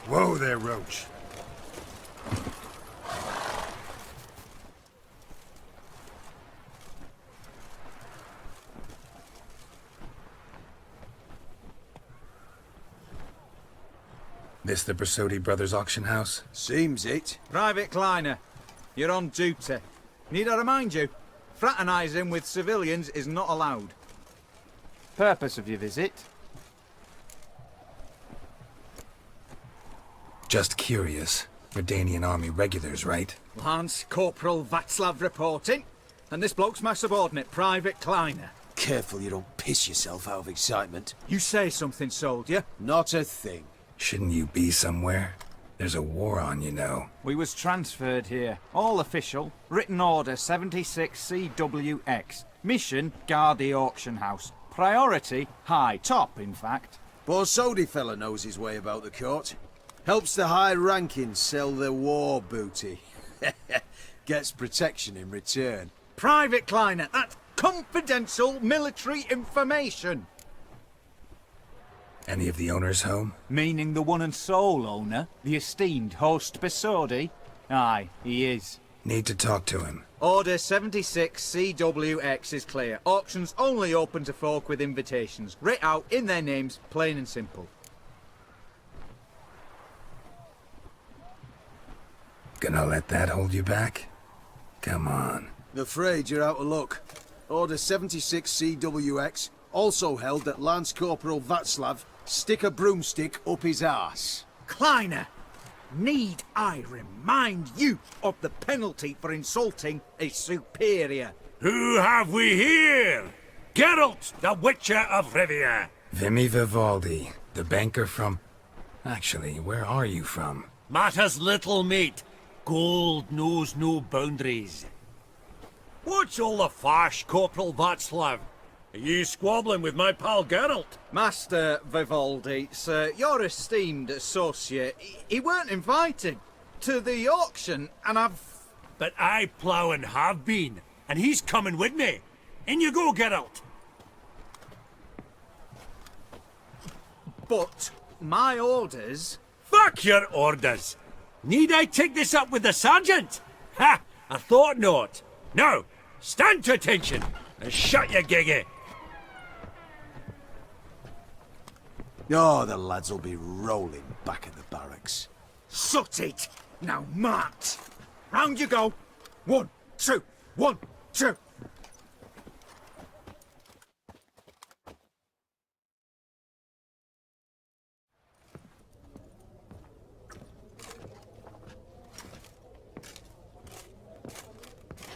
Whoa there, Roach. This the Brasodi Brothers auction house? Seems it. Private Kleiner, you're on duty. Need I remind you, fraternising with civilians is not allowed. Purpose of your visit? Just curious. Redanian Army regulars, right? Lance Corporal Václav reporting, and this bloke's my subordinate, Private Kleiner. Careful you don't piss yourself out of excitement. You say something, soldier. Not a thing. Shouldn't you be somewhere? There's a war on, you know. We was transferred here. All official. Written order 76CWX. Mission, guard the auction house. Priority, high. Top, in fact. Borsodi fella knows his way about the court. Helps the high rankings sell their war booty. Gets protection in return. Private Kleiner, that's confidential military information. Any of the owners home? Meaning the one and sole owner, the esteemed host Besodi? Aye, he is. Need to talk to him. Order 76CWX is clear. Auctions only open to folk with invitations. Writ out in their names, plain and simple. Gonna let that hold you back? Come on. Afraid you're out of luck. Order 76CWX, also held that Lance Corporal Václav stick a broomstick up his arse. Kleiner, need I remind you of the penalty for insulting a superior? Who have we here? Geralt, the Witcher of Rivia. Vimy Vivaldi, the banker from... Actually, where are you from? Matters little, mate. Gold knows no boundaries. What's all the fash, Corporal Václav? Are you squabbling with my pal Geralt? Master Vivaldi, sir, your esteemed associate, he weren't invited to the auction, and I've... But I plough and have been, and he's coming with me. In you go, Geralt. But my orders... Fuck your orders. Need I take this up with the sergeant? Ha! I thought not. Now, stand to attention and shut your giggy. Oh, the lads will be rolling back at the barracks. Sut it! Now march! Round you go! 1, 2, 1, 2!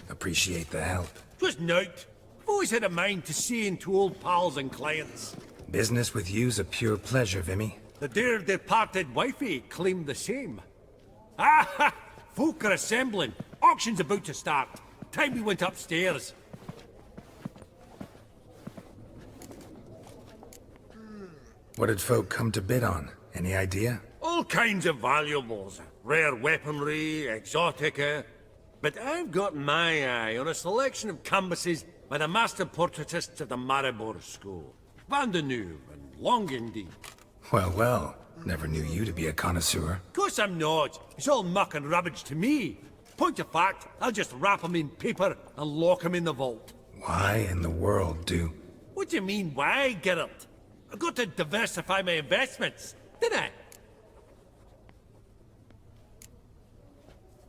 Appreciate the help. Twas nowt. I've always had a mind to seeing to old pals and clients. Business with you's a pure pleasure, Vimy. The dear departed wifey claimed the same. Ah ha! Folk are assembling. Auction's about to start. Time we went upstairs. What did folk come to bid on? Any idea? All kinds of valuables. Rare weaponry, exotica. But I've got my eye on a selection of canvases by the master portraitists of the Maribor School. Van de Neuve and Longindy. Well, well. Never knew you to be a connoisseur. Of course I'm not. It's all muck and rubbish to me. Point of fact, I'll just wrap 'em in paper and lock 'em in the vault. Why in the world do... What do you mean, why, Geralt? I've got to diversify my investments, didn't I?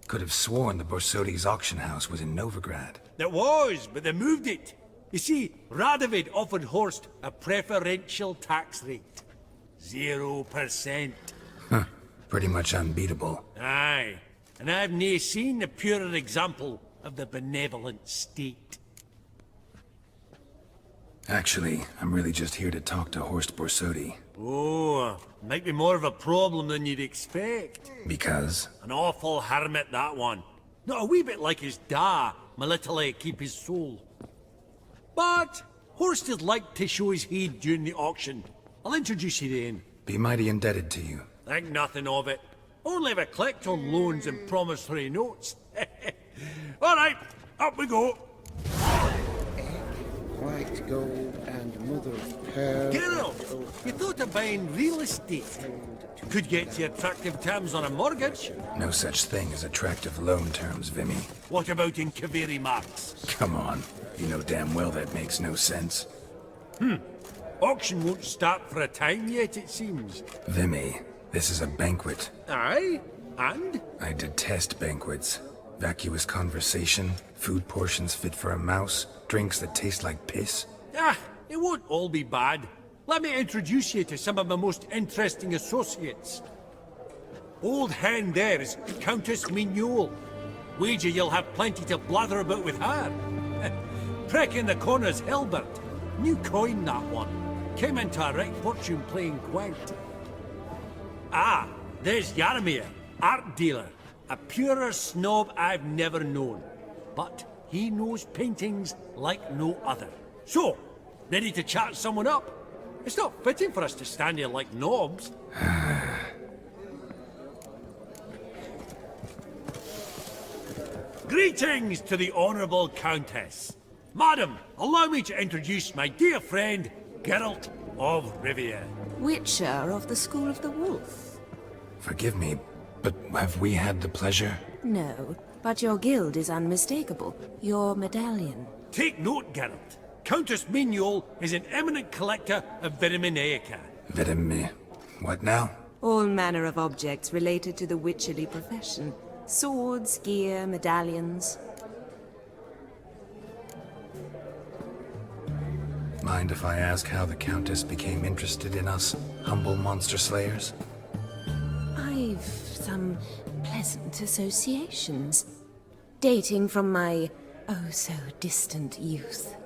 Could have sworn the Borsodi's auction house was in Novigrad. There was, but they moved it. You see, Radovid offered Horst a preferential tax rate. 0%. Huh. Pretty much unbeatable. Aye, and I've nae seen a purer example of the benevolent state. Actually, I'm really just here to talk to Horst Borsodi. Oh, might be more of a problem than you'd expect. Because? An awful hermit, that one. Not a wee bit like his da, my little keep his soul. But Horst is like to show his heed during the auction. I'll introduce you then. Be mighty indebted to you. Think nothing of it. Only ever collect on loans and promissory notes. All right, up we go. white gold and mother of pearl. Geralt, you thought of buying real estate. Could get you attractive terms on a mortgage. No such thing as attractive loan terms, Vimy. What about in Kaviri marks? Come on. You know damn well that makes no sense. Auction won't start for a time yet, it seems. Vimy, this is a banquet. Aye? And? I detest banquets. Vacuous conversation, food portions fit for a mouse, drinks that taste like piss. Ah, it won't all be bad. Let me introduce you to some of my most interesting associates. Old hen there is Countess Mignole. Wager you'll have plenty to blather about with her. Prick in the corner's Hilbert. New coin, that one. Came into a wrecked fortune playing Gwent. Ah, there's Yarmir, art dealer. A purer snob I've never known. But he knows paintings like no other. So, ready to chat someone up? It's not fitting for us to stand here like knobs. Greetings to the Honourable Countess. Madam, allow me to introduce my dear friend, Geralt of Rivia. Witcher of the School of the Wolf. Forgive me, but have we had the pleasure? No, but your guild is unmistakable. Your medallion. Take note, Geralt. Countess Mignole is an eminent collector of Viriminaica. Vitamin. What now? All manner of objects related to the witcherly profession. Swords, gear, medallions. Mind if I ask how the Countess became interested in us, humble monster slayers? I've some pleasant associations. Dating from my oh-so-distant youth.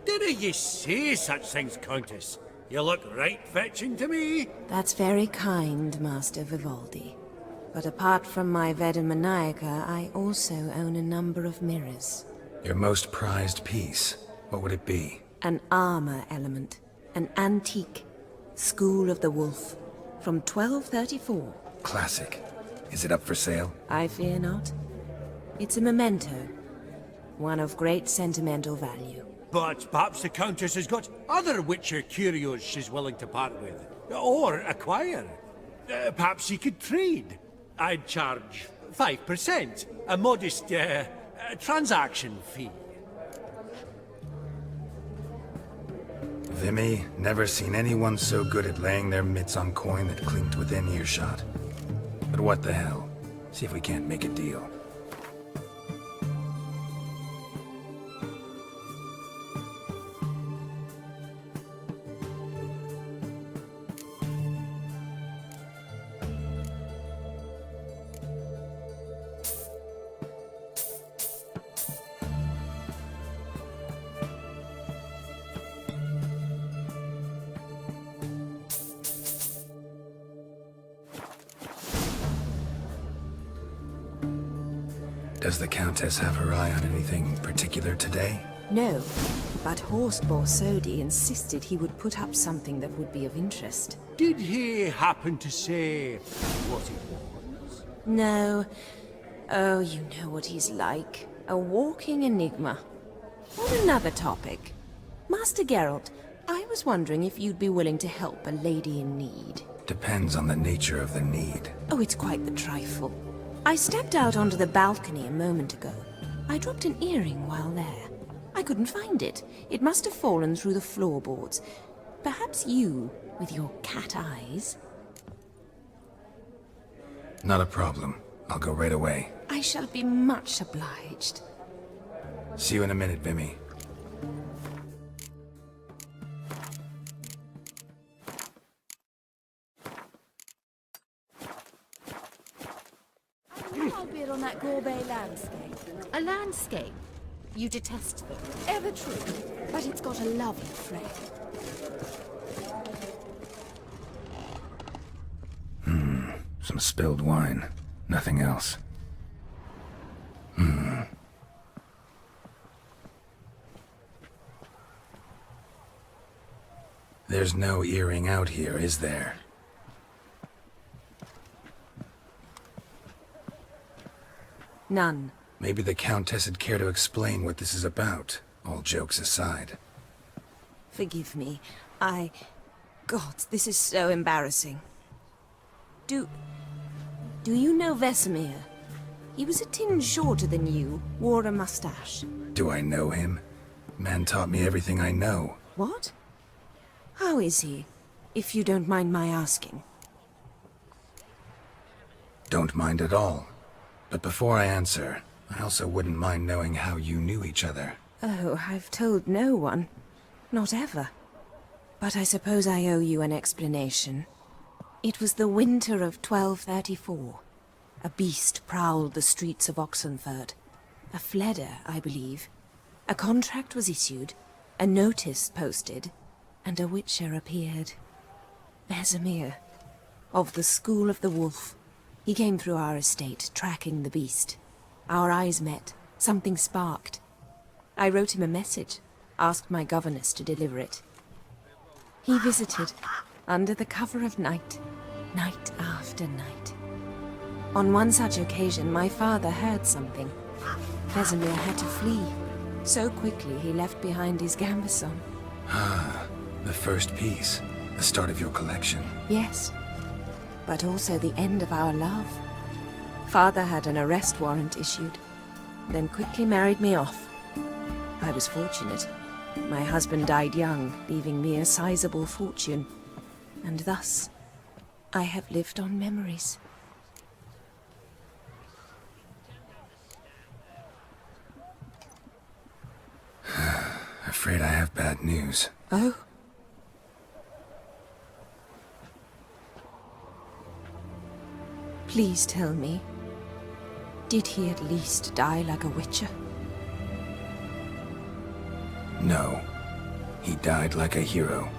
Didn't you say such things, Countess? You look right fetching to me. That's very kind, Master Vivaldi. But apart from my Vedimanaica, I also own a number of mirrors. Your most prized piece, what would it be? An armor element. An antique. School of the Wolf. From 1234. Classic. Is it up for sale? I fear not. It's a memento. One of great sentimental value. But perhaps the Countess has got other Witcher curios she's willing to part with. Or acquire. Perhaps she could trade. I'd charge 5%. A modest, transaction fee. Vimy, never seen anyone so good at laying their mitts on coin that clinked within earshot. But what the hell? See if we can't make a deal. Does the Countess have her eye on anything particular today? No, but Horst Borsodi insisted he would put up something that would be of interest. Did he happen to say what it was? No. Oh, you know what he's like. A walking enigma. On another topic. Master Geralt, I was wondering if you'd be willing to help a lady in need. Depends on the nature of the need. Oh, it's quite the trifle. I stepped out onto the balcony a moment ago. I dropped an earring while there. I couldn't find it. It must have fallen through the floorboards. Perhaps you, with your cat eyes. Not a problem. I'll go right away. I shall be much obliged. See you in a minute, Vimy. I'll bid on that Gorbet landscape. A landscape? You detest them. Ever true. But it's got a lovely frame. Some spilled wine. Nothing else. There's no earring out here, is there? None. Maybe the Countess would care to explain what this is about. all jokes aside. Forgive me. God, this is so embarrassing. Do you know Vesemir? He was a tinge shorter than you, wore a mustache. Do I know him? Man taught me everything I know. What? How is he, if you don't mind my asking? Don't mind at all. But before I answer, I also wouldn't mind knowing how you knew each other. Oh, I've told no one. Not ever. But I suppose I owe you an explanation. It was the winter of 1234. A beast prowled the streets of Oxenford. A fledder, I believe. A contract was issued, a notice posted, and a witcher appeared. Vesemir, of the School of the Wolf. He came through our estate, tracking the beast. Our eyes met. Something sparked. I wrote him a message, asked my governess to deliver it. He visited, under the cover of night, night after night. On one such occasion, my father heard something. Vesemir had to flee. So quickly, he left behind his gambeson. Ah, the first piece. The start of your collection. Yes, but also the end of our love. Father had an arrest warrant issued, then quickly married me off. I was fortunate. My husband died young, leaving me a sizable fortune. And thus, I have lived on memories. Afraid I have bad news. Oh? Please tell me, did he at least die like a witcher? No. He died like a hero.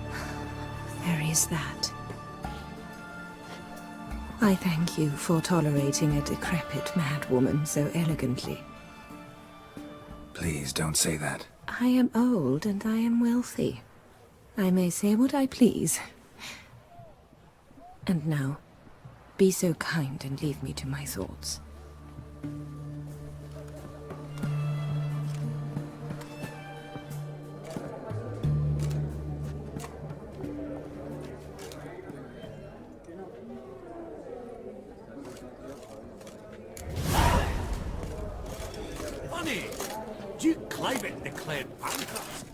There is that. I thank you for tolerating a decrepit madwoman so elegantly. Please don't say that. I am old and I am wealthy. I may say what I please. And now, be so kind and leave me to my thoughts. Funny! Duke Clivet declared bankrupt.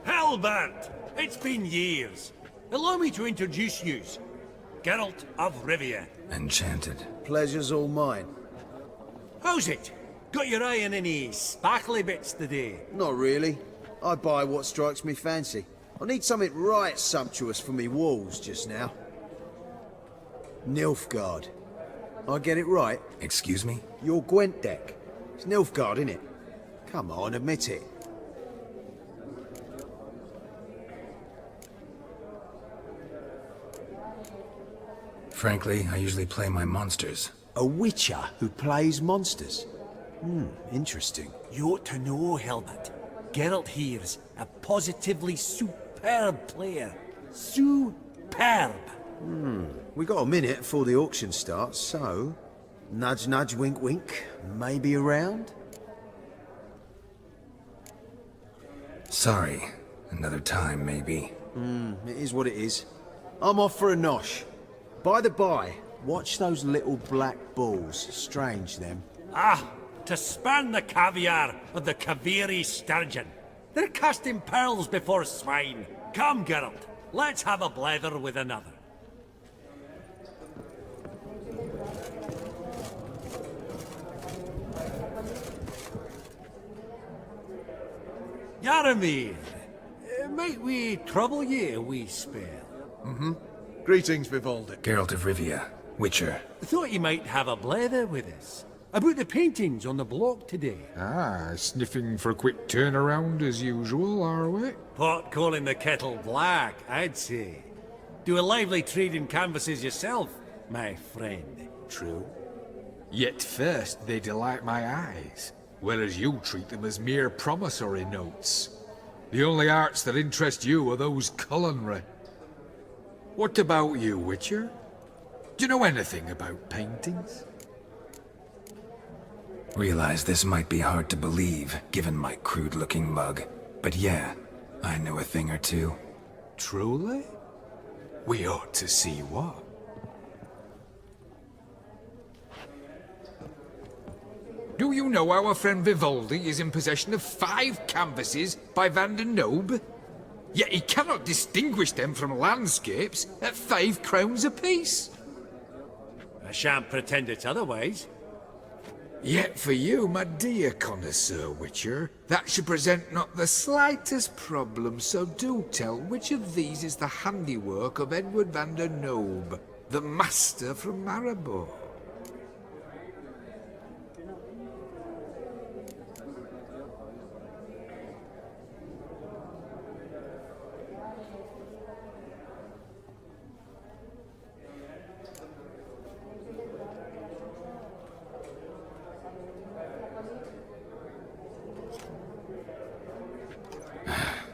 Hellbent! It's been years. Allow me to introduce yous. Geralt of Rivia. Enchanted. Pleasure's all mine. How's it? Got your eye on any sparkly bits today? Not really. I buy what strikes me fancy. I need something right sumptuous for me walls just now. Nilfgaard. I get it right? Excuse me? Your Gwent deck. It's Nilfgaard, innit? Come on, admit it. Frankly, I usually play my monsters. A witcher who plays monsters? Interesting. You ought to know, Helmut. Geralt here's a positively superb player. Superb! We got a minute before the auction starts, so... Nudge, nudge, wink, wink. Maybe around? Sorry. Another time, maybe. It is what it is. I'm off for a nosh. By the by, watch those little black balls. Strange, them. Ah, to spurn the caviar of the Kaviri sturgeon. They're casting pearls before swine. Come, Geralt, let's have a blether with another. Yaramir, might we trouble ye a wee spell? Greetings, Vivaldi. Geralt of Rivia. Witcher. Thought you might have a blether with us. About the paintings on the block today. Ah, sniffing for a quick turnaround as usual, are we? Pot calling the kettle black, I'd say. Do a lively trade in canvases yourself, my friend. True. Yet first they delight my eyes, whereas you treat them as mere promissory notes. The only arts that interest you are those culinary. What about you, Witcher? Do you know anything about paintings? Realize this might be hard to believe, given my crude-looking mug. But yeah, I know a thing or two. Truly? We ought to see what. Do you know our friend Vivaldi is in possession of 5 canvases by Van der Nobe? Yet he cannot distinguish them from landscapes at 5 crowns apiece. I shan't pretend it's otherwise. Yet for you, my dear connoisseur Witcher, that should present not the slightest problem, so do tell which of these is the handiwork of Edward van der Nobe, the master from Maribor.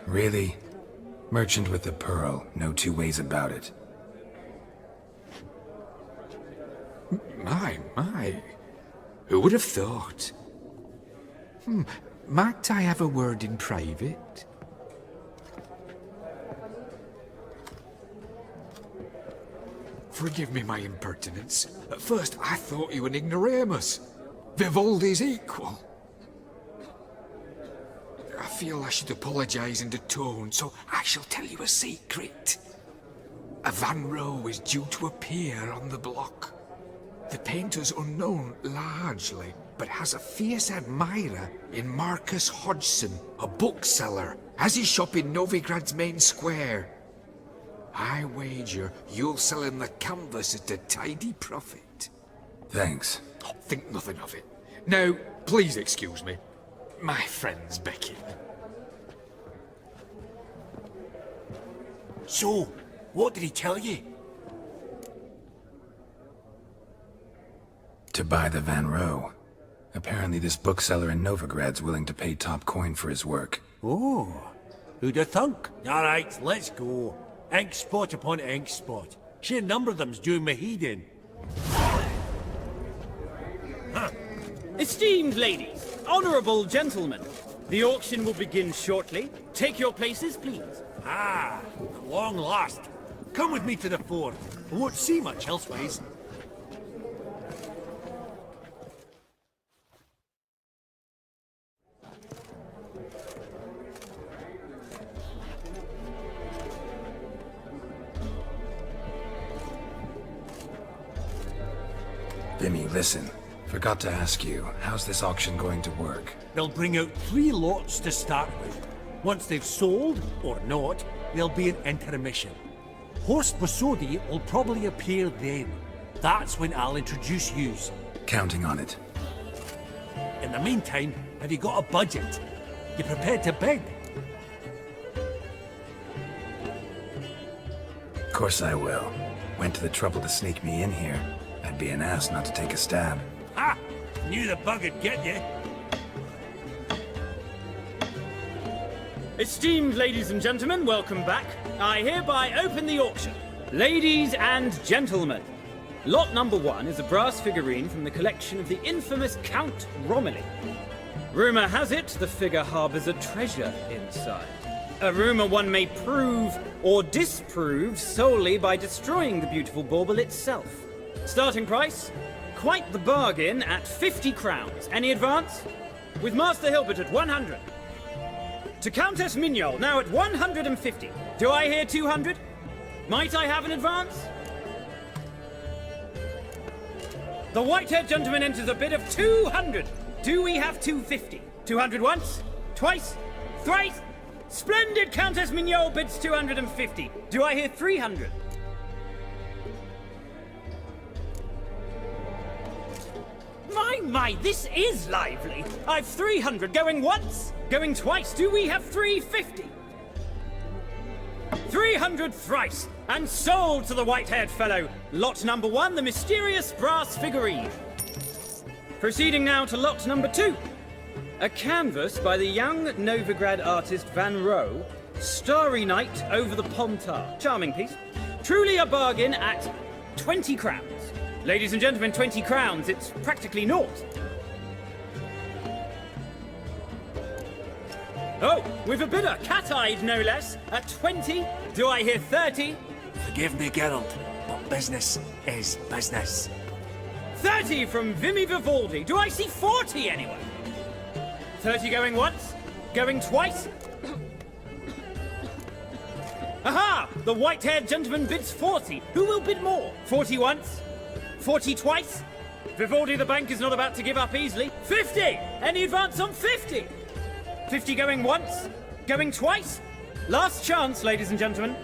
Really? Merchant with the pearl, no two ways about it. My. Who would have thought? Might I have a word in private? Forgive me my impertinence. At first I thought you an ignoramus. Vivaldi's equal. I feel I should apologise in the tone, so I shall tell you a secret. A Van Rowe is due to appear on the block. The painter's unknown largely, but has a fierce admirer in Marcus Hodgson, a bookseller, has his shop in Novigrad's main square. I wager you'll sell him the canvas at a tidy profit. Thanks. Think nothing of it. Now, please excuse me. My friend's becking. So, what did he tell you? To buy the Van Rowe. Apparently this bookseller in Novigrad's willing to pay top coin for his work. Oh, who'd have thunk? Alright, let's go. Ink spot upon ink spot. Sheer number of them's doing me heed in. Esteemed ladies, honourable gentlemen, the auction will begin shortly. Take your places, please. Ah, at long last. Come with me to the fort. I won't see much elsewise. Vimy, listen. Forgot to ask you, how's this auction going to work? They'll bring out 3 lots to start with. Once they've sold, or not, there'll be an intermission. Horst Bosodi will probably appear then. That's when I'll introduce yous. Counting on it. In the meantime, have you got a budget? You prepared to bid? Of course I will. Went to the trouble to sneak me in here. I'd be an ass not to take a stab. Ha! Knew the bug'd get you. Esteemed ladies and gentlemen, welcome back. I hereby open the auction. Ladies and gentlemen, lot number 1 is a brass figurine from the collection of the infamous Count Romilly. Rumour has it the figure harbours a treasure inside. A rumour one may prove or disprove solely by destroying the beautiful bauble itself. Starting price? Quite the bargain at 50 crowns. Any advance? With Master Hilbert at 100. To Countess Mignol, now at 150. Do I hear 200? Might I have an advance? The white-haired gentleman enters a bid of 200. Do we have 250? 200 once? Twice? Thrice? Splendid Countess Mignol bids 250. Do I hear 300? My, this is lively. I've 300 going once, going twice. Do we have 350? 300 thrice, and sold to the white-haired fellow. Lot number 1, the mysterious brass figurine. Proceeding now to lot number 2. A canvas by the young Novigrad artist Van Rowe, Starry Night over the Pontar. Charming piece. Truly a bargain at 20 crowns. Ladies and gentlemen, 20 crowns, it's practically naught. Oh, with a bidder, cat-eyed no less, at 20. Do I hear 30? Forgive me, Geralt, but business is business. 30 from Vimy Vivaldi. Do I see 40 anyway? 30 going once? Going twice? Aha! The white-haired gentleman bids 40. Who will bid more? 40 once? 40 twice? Vivaldi the bank is not about to give up easily. 50! Any advance on 50? 50 going once? Going twice? Last chance, ladies and gentlemen.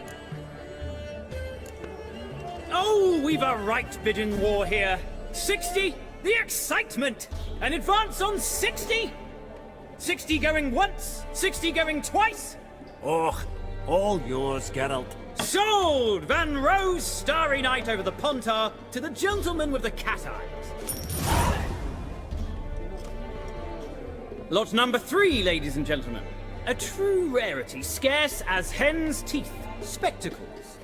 Oh, we've a right bidding war here. 60! The excitement! An advance on 60? 60 going once? 60 going twice? Oh, all yours, Geralt. Sold! Van Roe's starry night over the Pontar to the gentleman with the cat eyes. Lot number 3, ladies and gentlemen. A true rarity, scarce as hen's teeth. Spectacles.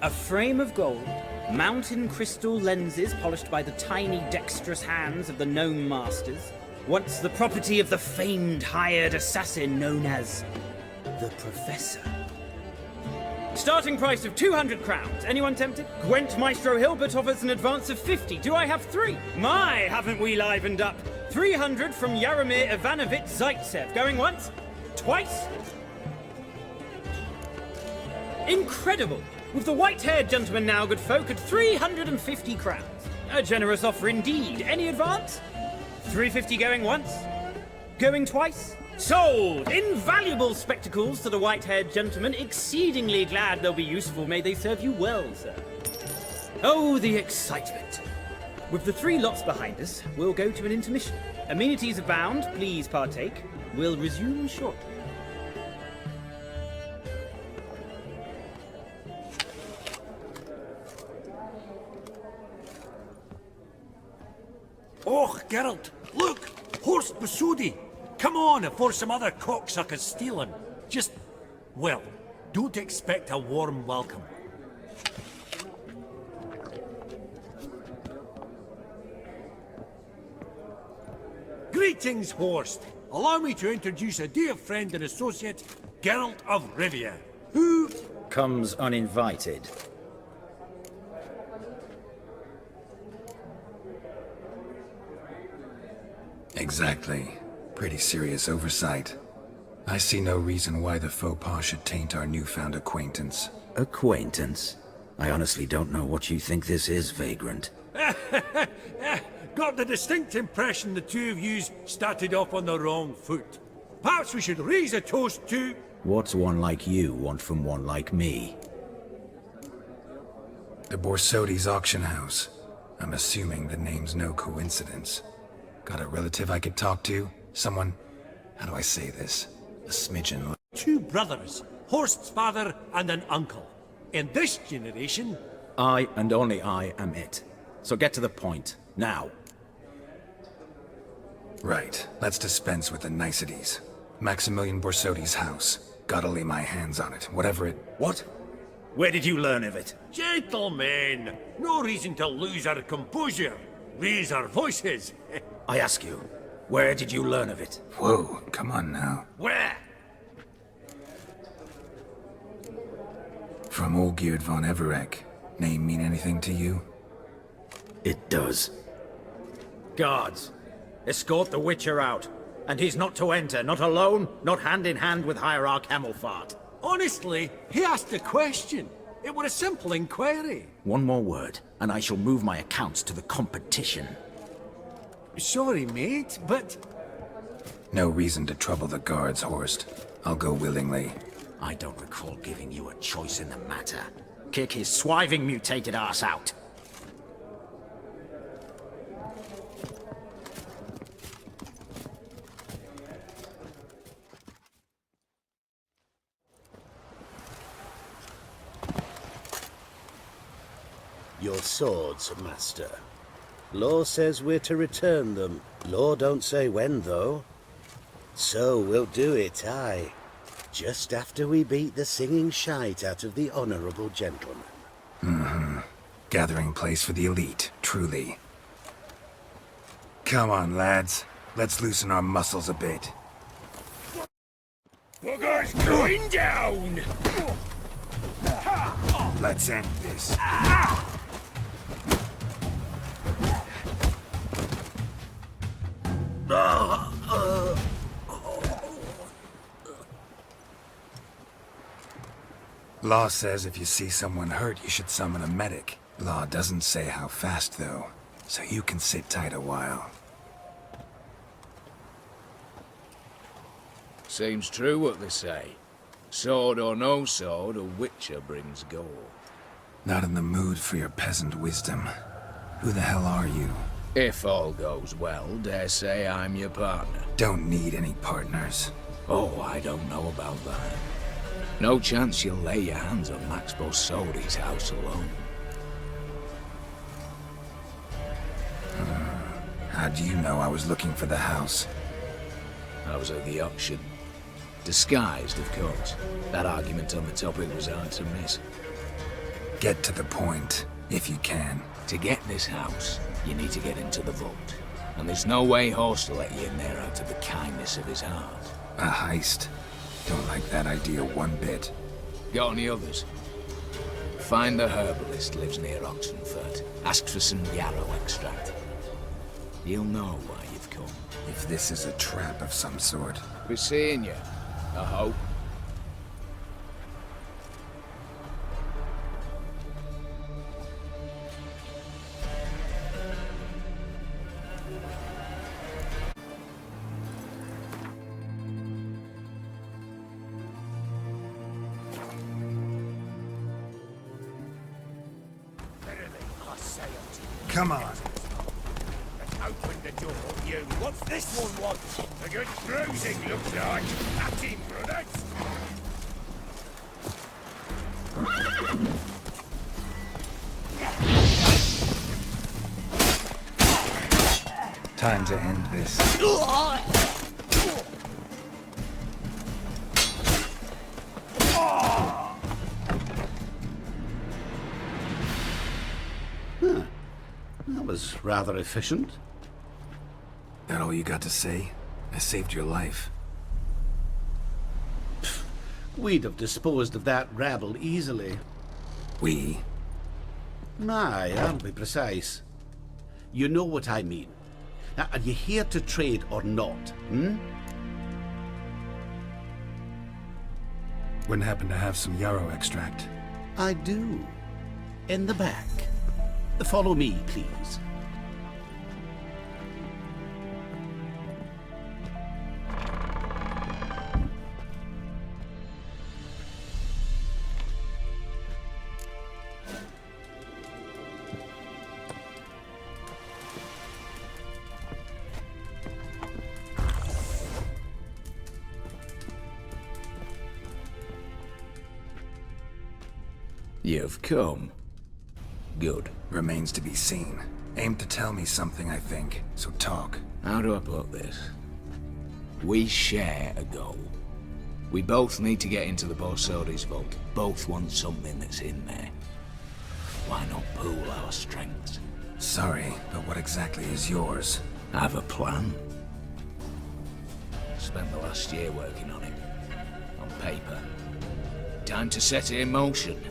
A frame of gold, mountain crystal lenses polished by the tiny dexterous hands of the gnome masters. Once the property of the famed hired assassin known as the Professor. Starting price of 200 crowns. Anyone tempted? Gwent Maestro Hilbert offers an advance of 50. Do I have 3? My, haven't we livened up? 300 from Yaromir Ivanovich Zaitsev. Going once? Twice? Incredible! With the white-haired gentleman now, good folk, at 350 crowns. A generous offer indeed. Any advance? 350 going once? Going twice? Sold! Invaluable spectacles to the white-haired gentleman. Exceedingly glad they'll be useful. May they serve you well, sir. Oh, the excitement. With the 3 lots behind us, we'll go to an intermission. Amenities abound. Please partake. We'll resume shortly. Oh, Geralt, look! Horst Basudi! Come on before some other cocksuckers steal him. Just, well, don't expect a warm welcome. Greetings, Horst. Allow me to introduce a dear friend and associate, Geralt of Rivia, who comes uninvited. Exactly. Pretty serious oversight. I see no reason why the faux pas should taint our newfound acquaintance. Acquaintance? I honestly don't know what you think this is, Vagrant. got the distinct impression the two of yous started off on the wrong foot. Perhaps we should raise a toast to... What's one like you want from one like me? The Borsodi's auction house. I'm assuming the name's no coincidence. Got a relative I could talk to? Someone, how do I say this? A smidgen... 2 brothers, Horst's father and an uncle. In this generation... I and only I am it. So get to the point, now. Right, let's dispense with the niceties. Maximilian Borsodi's house. Gotta lay my hands on it, whatever it... What? Where did you learn of it? Gentlemen, no reason to lose our composure. Raise our voices. I ask you, where did you learn of it? Whoa, come on now. Where? From Olgierd von Everek. Name mean anything to you? It does. Guards, escort the Witcher out. And he's not to enter, not alone, not hand in hand with Hierarch Hamelfart. Honestly, he asked a question. It were a simple inquiry. One more word, and I shall move my accounts to the competition. Sorry, mate, but... No reason to trouble the guards, Horst. I'll go willingly. I don't recall giving you a choice in the matter. Kick his swiving mutated ass out. Your swords, Master. Law says we're to return them. Law don't say when, though. So we'll do it, aye. Just after we beat the singing shite out of the honourable gentleman. Mm-hmm. Gathering place for the elite, truly. Come on, lads. Let's loosen our muscles a bit. Bugger's going down! Let's end this. Law says if you see someone hurt, you should summon a medic. Law doesn't say how fast, though, so you can sit tight a while. Seems true what they say. Sword or no sword, a witcher brings gore. Not in the mood for your peasant wisdom. Who the hell are you? If all goes well, dare say I'm your partner. Don't need any partners. Oh, I don't know about that. No chance you'll lay your hands on Max Borsodi's house alone. How do you know I was looking for the house? I was at the auction. Disguised, of course. That argument on the topic was hard to miss. Get to the point, if you can. To get this house, you need to get into the vault. And there's no way Horst will let you in there out of the kindness of his heart. A heist? Don't like that idea one bit. Got any others? Find the herbalist lives near Oxenfurt. Ask for some yarrow extract. He'll know why you've come. If this is a trap of some sort. Be seeing you, I hope. Come on. Let's open the door, you. What's this one want? A good bruising, looks like. At him, brothers. Time to end this. That was rather efficient. That all you got to say? I saved your life. We'd have disposed of that rabble easily. We? Aye, I'll be precise. You know what I mean. Now, are you here to trade or not, Wouldn't happen to have some yarrow extract. I do. In the back. Follow me, please. You've come. Good. Remains to be seen. Aim to tell me something, I think. So talk. How do I put this? We share a goal. We both need to get into the Borsodi's vault. Both want something that's in there. Why not pool our strengths? Sorry, but what exactly is yours? I have a plan. Spent the last year working on it. On paper. Time to set it in motion.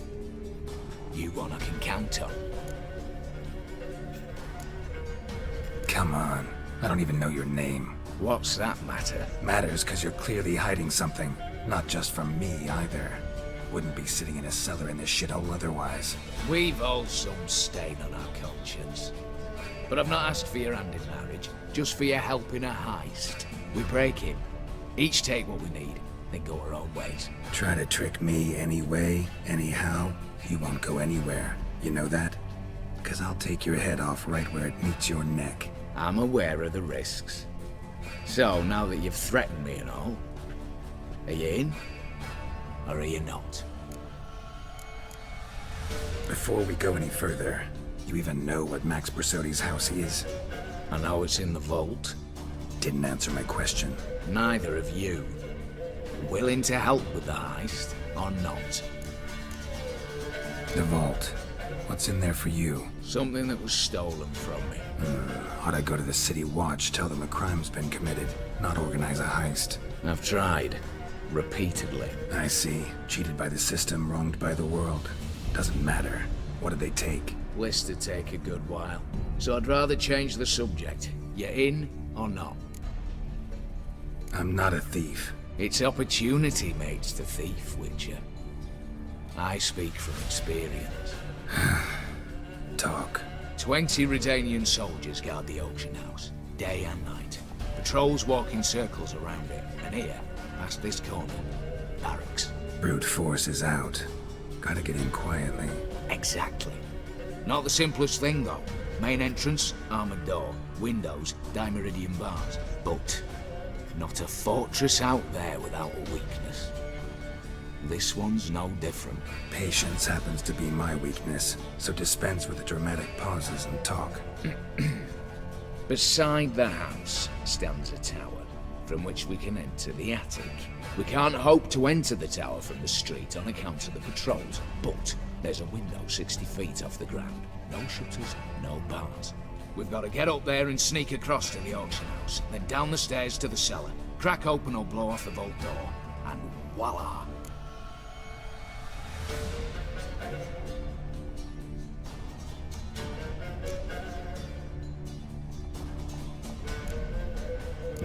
You one I can count on. Come on. I don't even know your name. What's that matter? Matters because you're clearly hiding something. Not just from me, either. Wouldn't be sitting in a cellar in this shithole otherwise. We've all some stain on our conscience. But I've not asked for your hand in marriage, just for your help in a heist. We break him. Each take what we need, then go our own ways. Try to trick me anyway, anyhow, you won't go anywhere. You know that? Because I'll take your head off right where it meets your neck. I'm aware of the risks. So, now that you've threatened me and all, are you in? Or are you not? Before we go any further, you even know what Max Borsodi's house is? I know it's in the vault. Didn't answer my question. Neither of you. Willing to help with the heist, or not? The vault. What's in there for you? Something that was stolen from me. Ought I go to the city watch, tell them a crime's been committed, not organize a heist? I've tried. repeatedly. I see. Cheated by the system, wronged by the world. Doesn't matter. What did they take? List to take a good while. So I'd rather change the subject. You in or not? I'm not a thief. It's opportunity makes the thief, Witcher. I speak from experience. Talk. 20 Redanian soldiers guard the auction house, day and night. Patrols walk in circles around it, and here, past this corner, barracks. Brute force is out. Gotta get in quietly. Exactly. Not the simplest thing, though. Main entrance, armored door, windows, dimeridian bars. But not a fortress out there without a weakness. This one's no different. Patience happens to be my weakness, so dispense with the dramatic pauses and talk. Beside the house stands a tower, from which we can enter the attic. We can't hope to enter the tower from the street on account of the patrols, but there's a window 60 feet off the ground. No shutters, no bars. We've got to get up there and sneak across to the auction house, then down the stairs to the cellar, crack open or blow off the vault door, and voila!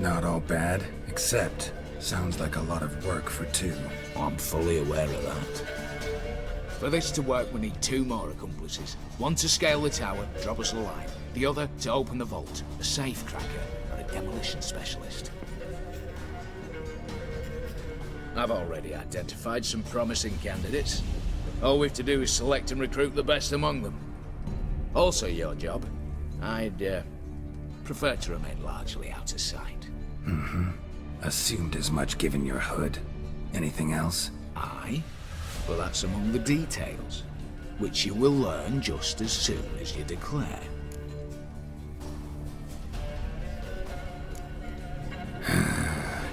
Not all bad, except sounds like a lot of work for two. I'm fully aware of that. For this to work, we need 2 more accomplices. One to scale the tower, drop us a line. The other to open the vault, a safe cracker or a demolition specialist. I've already identified some promising candidates. All we have to do is select and recruit the best among them. Also your job. I'd prefer to remain largely out of sight. Mm-hmm. Assumed as much given your hood. Anything else? Aye. Well, that's among the details, which you will learn just as soon as you declare.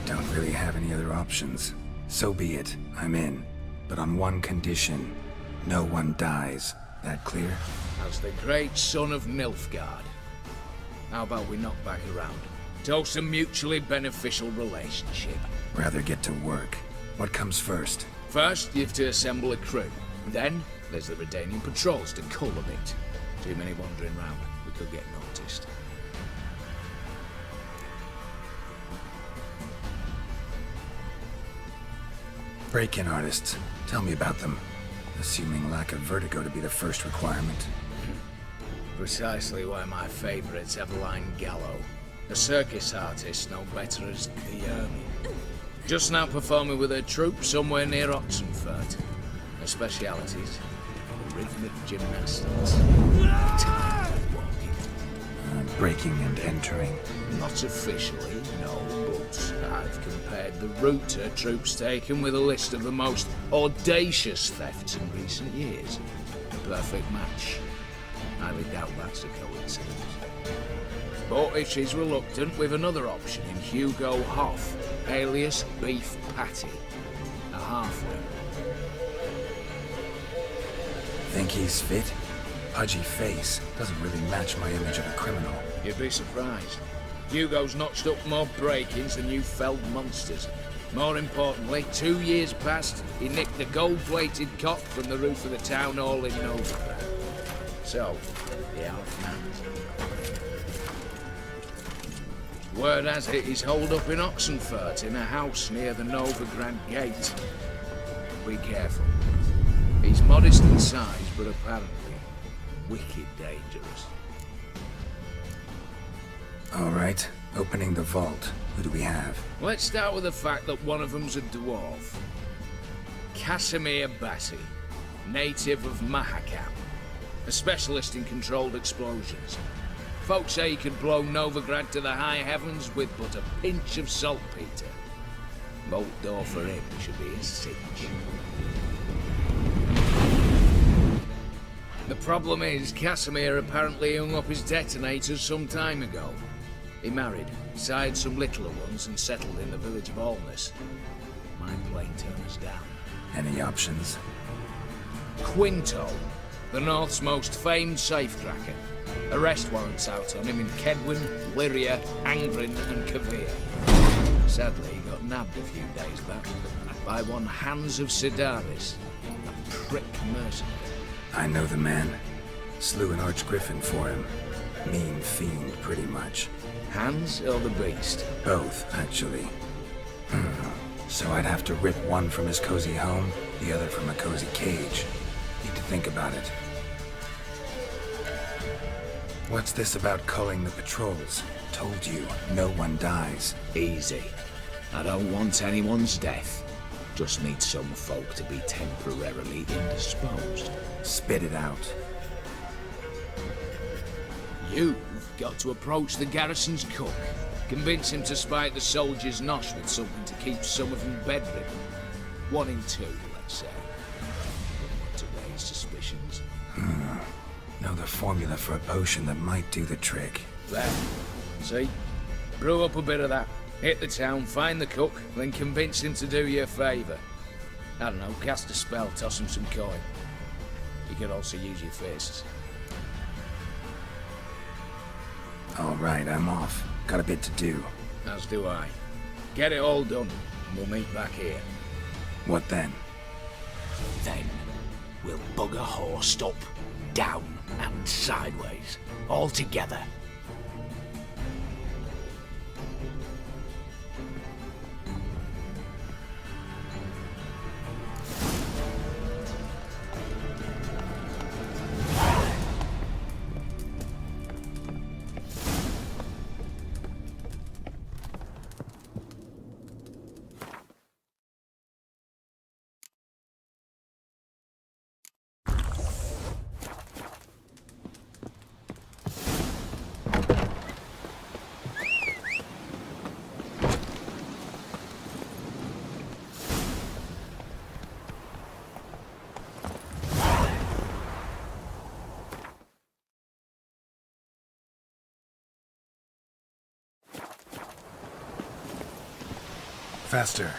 Don't really have any other options. So be it. I'm in. But on one condition. No one dies. That clear? As the great son of Nilfgaard. How about we knock back around? Toast a mutually beneficial relationship. Rather get to work. What comes first? First, you have to assemble a crew. Then, there's the Redanian patrols to cull a bit. Too many wandering round. We could get noticed. Break-in artists. Tell me about them. Assuming lack of vertigo to be the first requirement. Precisely why my favourite's Eveline Gallo. A circus artist no better as the Ermine. Just now performing with her troupe somewhere near Oxenfurt. Her specialities, rhythmic gymnastics. Tired walking. Breaking and entering. Not officially, no, but I've compared the route her troupe's taken with a list of the most audacious thefts in recent years. A perfect match. Highly doubt that's a coincidence. But if she's reluctant, we've another option in Hugo Hoff, alias Beef Patty. A halfling. Think he's fit? Pudgy face doesn't really match my image of a criminal. You'd be surprised. Hugo's notched up more break-ins than you felled monsters. More importantly, 2 years past, he nicked a gold-plated cock from the roof of the town hall in Novigrad. So, the half-man. Word has it he's holed up in Oxenfurt in a house near the Novigrad gate. Be careful. He's modest in size, but apparently wicked dangerous. All right, opening the vault. Who do we have? Let's start with the fact that one of them's a dwarf. Casimir Bassi, native of Mahakam. A specialist in controlled explosions. Folks say he could blow Novigrad to the high heavens with but a pinch of saltpeter. Vault door for him should be a cinch. The problem is, Casimir apparently hung up his detonators some time ago. He married, sired some littler ones, and settled in the village of Alness. My plane turned us down. Any options? Quinto, the North's most famed safecracker. Arrest warrants out on him in Kedwin, Lyria, Angren, and Kavir. Sadly, he got nabbed a few days back. by one Hans of Sedaris, a prick mercenary. I know the man. Slew an archgriffin for him. Mean fiend, pretty much. Hans or the beast? Both, actually. So I'd have to rip one from his cozy home, the other from a cozy cage. Need to think about it. What's this about culling the patrols? Told you, no one dies. Easy. I don't want anyone's death. Just need some folk to be temporarily indisposed. Spit it out. You've got to approach the garrison's cook. Convince him to spike the soldiers' nosh with something to keep some of them bedridden. 1 in 2, let's say. Wouldn't want to raise suspicions. Know the formula for a potion that might do the trick. There. See? Brew up a bit of that. Hit the town, find the cook, then convince him to do you a favour. I don't know, cast a spell, toss him some coin. You could also use your fists. All right, I'm off. Got a bit to do. As do I. Get it all done, and we'll meet back here. What then? Then, we'll bugger horse up, down and sideways, all together. Faster.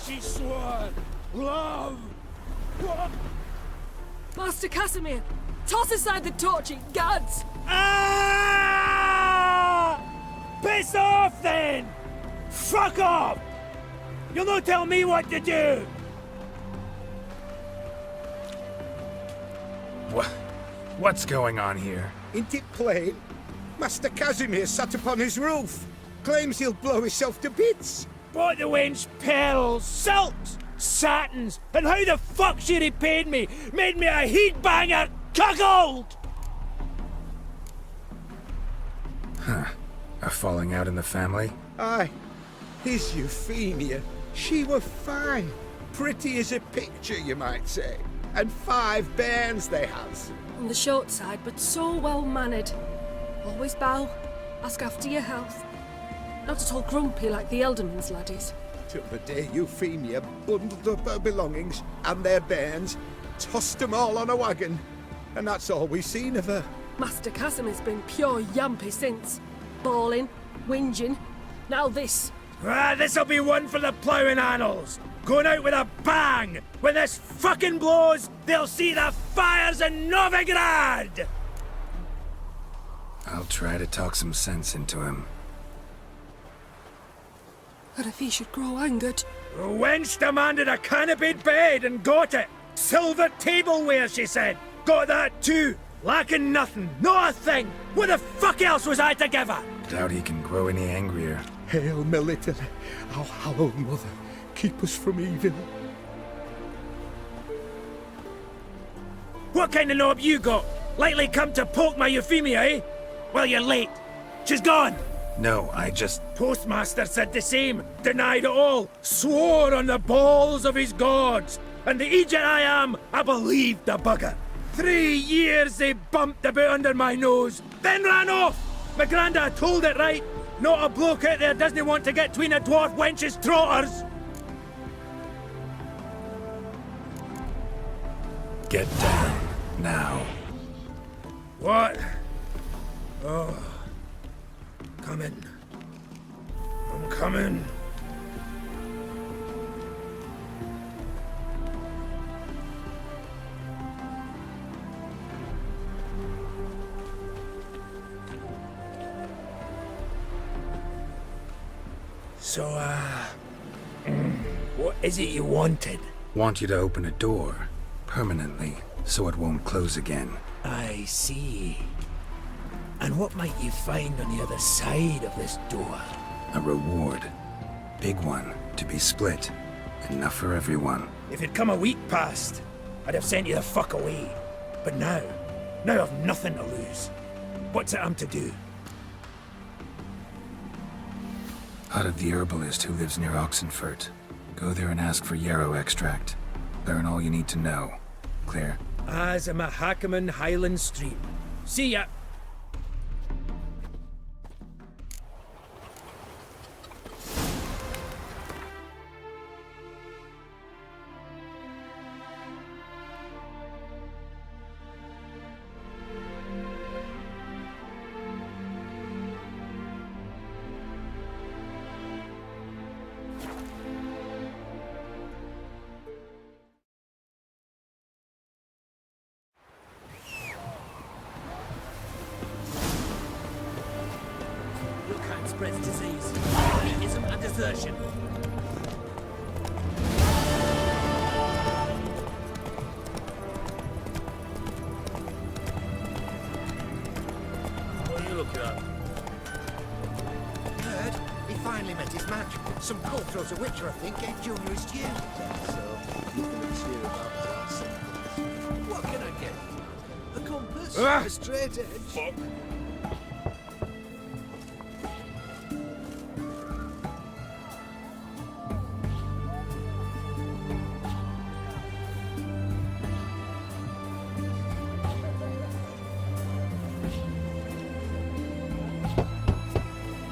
She swore love. What? Master Casimir, toss aside the torching guards. Ah! Piss off then! Fuck off! You'll not tell me what to do! What's going on here? Ain't it plain? Master Casimir sat upon his roof. Claims he'll blow himself to bits. Bought the wench pearls, silks, satins, and how the fuck she repaid me? Made me a heat-banger cuckold! Huh. A falling out in the family? Aye. His Euphemia, she were fine. Pretty as a picture, you might say. And 5 bairns they has. On the short side, but so well-mannered. Always bow, ask after your health. Not at all grumpy like the Elderman's laddies. Till the day Euphemia bundled up her belongings and their bairns, tossed them all on a wagon. And that's all we've seen of her. Master Casimir's been pure yampy since. Bawling, whinging, Now this. Ah, this'll be one for the ploughing annals. Going out with a bang! When this fucking blows, they'll see the fires in Novigrad! I'll try to talk some sense into him. But if he should grow angered... The wench demanded a canopied bed and got it. Silver tableware, she said. Got that too. Lacking nothing. Not a thing. What the fuck else was I to give her? Doubt he can grow any angrier. Hail military, our hallowed mother, keep us from evil. What kind of knob you got? Likely come to poke my Euphemia, eh? Well, you're late. She's gone. No, I just... Postmaster said the same. Denied it all. Swore on the balls of his gods. And the Egypt I am, I believed the bugger. 3 years they bumped about under my nose, then ran off. My granda told it right. Not a bloke out there doesn't want to get between a dwarf wench's trotters. Get down, now. What? Oh. Coming. I'm coming. So, what is it you wanted? Want you to open a door, permanently, so it won't close again. I see. And what might you find on the other side of this door? A reward. Big one, to be split. Enough for everyone. If it'd come a week past, I'd have sent you the fuck away. But now I've nothing to lose. What's it I'm to do? Hut of the herbalist who lives near Oxenfurt. Go there and ask for yarrow extract. Learn all you need to know. Clear? As a Mahakaman Highland Stream. See ya! Spreads disease, elitism and desertion. What are you looking at? Heard? He finally met his match. Some cutthroat a witcher, I think, gave Junior his due. So, nothing to cheer about us. What can I get? A compass? Ah! A straight edge? Fuck.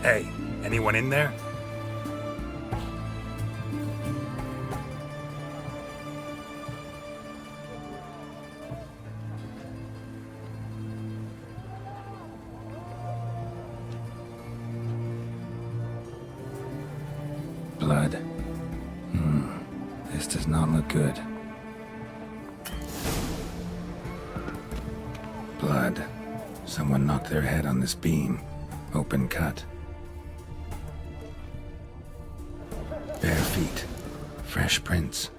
Hey, anyone in there? Blood. This does not look good. Blood. Someone knocked their head on this beam. Open cut. Bare feet. Fresh prints.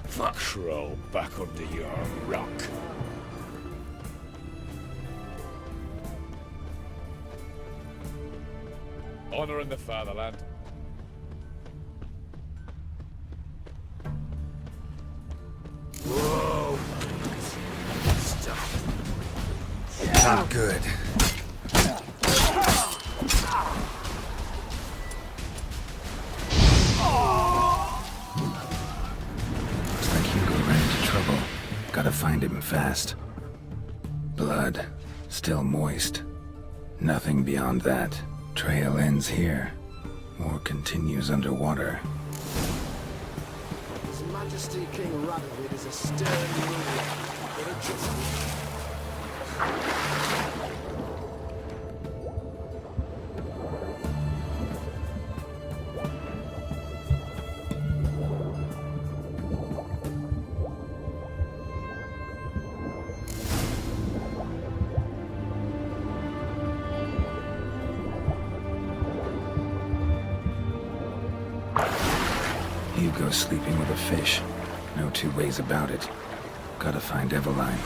Fuck. Crawl back under your rock. Honor in the fatherland. Whoa! Stop. Not good. Looks like Hugo ran into trouble. Gotta find him fast. Blood. Still moist. Nothing beyond that. Trail ends here. Or continues underwater. His Majesty King Radovid is a stern ruler, but a just one. Hugo's sleeping with a fish. No two ways about it. Gotta find Eveline.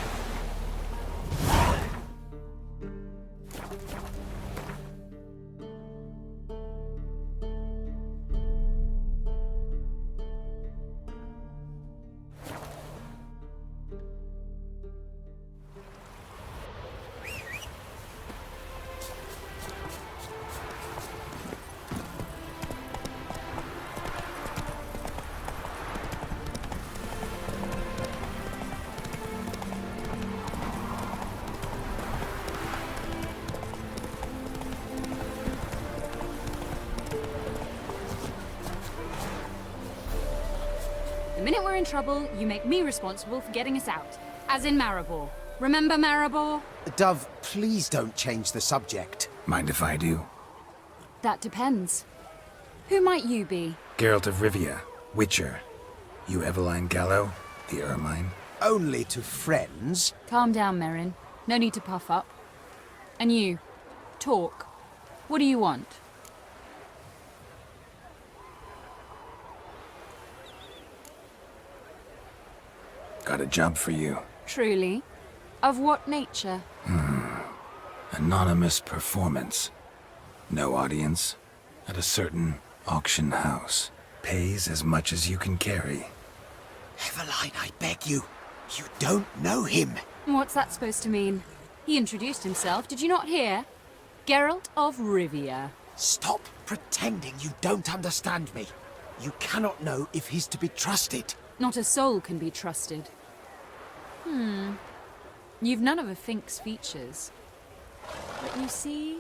The minute we're in trouble, you make me responsible for getting us out. As in Maribor. Remember Maribor? Dove, please don't change the subject. Mind if I do? That depends. Who might you be? Geralt of Rivia, Witcher. You Eveline Gallo, the Ermine? Only to friends. Calm down, Merrin. No need to puff up. And you, talk. What do you want? Got a job for you. Truly? Of what nature? Anonymous performance. No audience. At a certain auction house. Pays as much as you can carry. Eveline, I beg you. You don't know him. What's that supposed to mean? He introduced himself, did you not hear? Geralt of Rivia. Stop pretending you don't understand me. You cannot know if he's to be trusted. Not a soul can be trusted. You've none of a Fink's features. But you see,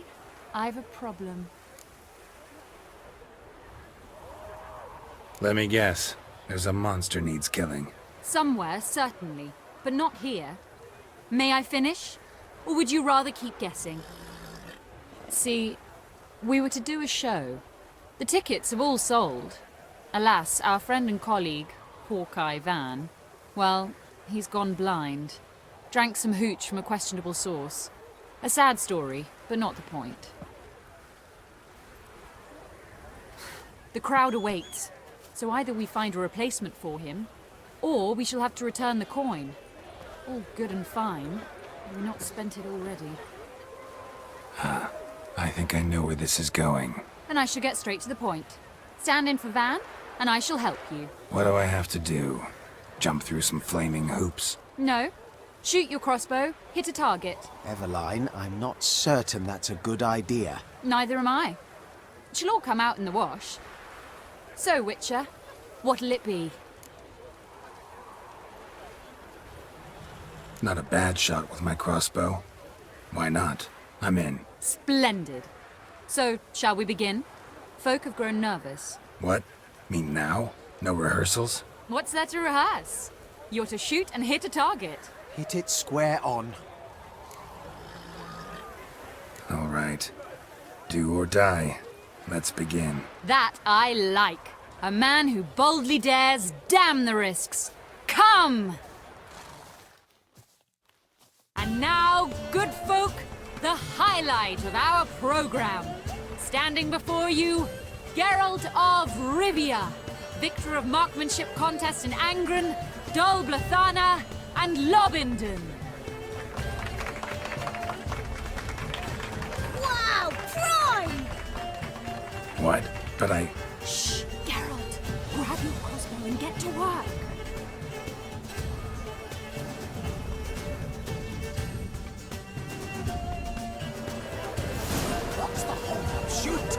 I've a problem. Let me guess. There's a monster needs killing. Somewhere, certainly. But not here. May I finish? Or would you rather keep guessing? See, we were to do a show. The tickets have all sold. Alas, our friend and colleague, Hawkeye Van, well, he's gone blind. Drank some hooch from a questionable source. A sad story, but not the point. The crowd awaits, so either we find a replacement for him, or we shall have to return the coin. All good and fine. Have we not spent it already? I think I know where this is going. Then I shall get straight to the point. Stand in for Van, and I shall help you. What do I have to do? Jump through some flaming hoops? No. Shoot your crossbow, hit a target. Eveline, I'm not certain that's a good idea. Neither am I. It shall all come out in the wash. So, Witcher, what'll it be? Not a bad shot with my crossbow. Why not? I'm in. Splendid. So, shall we begin? Folk have grown nervous. What? Mean now? No rehearsals? What's there to rehearse? You're to shoot and hit a target. Hit it square on. All right. Do or die. Let's begin. That I like. A man who boldly dares, damn the risks. Come! And now, good folk, the highlight of our program. Standing before you, Geralt of Rivia, victor of marksmanship contests in Angren, Dol Blathana, and Lobindon. Wow, prime! What? But I... Shh, Geralt. Grab your crossbow and get to work. What's the hold-up? Shoot!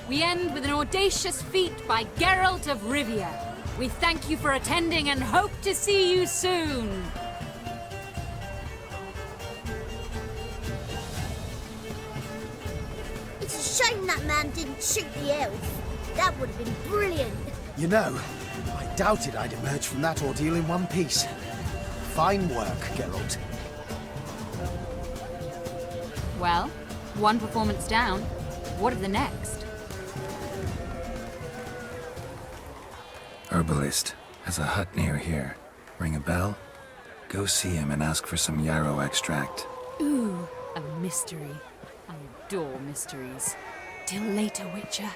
We end with an audacious feat by Geralt of Rivia. We thank you for attending and hope to see you soon. It's a shame that man didn't shoot the elf. That would have been brilliant. You know, I doubted I'd emerge from that ordeal in one piece. Fine work, Geralt. Well, one performance down. What of the next? Herbalist has a hut near here. Ring a bell? Go see him and ask for some yarrow extract. Ooh, a mystery. I adore mysteries. Till later, Witcher.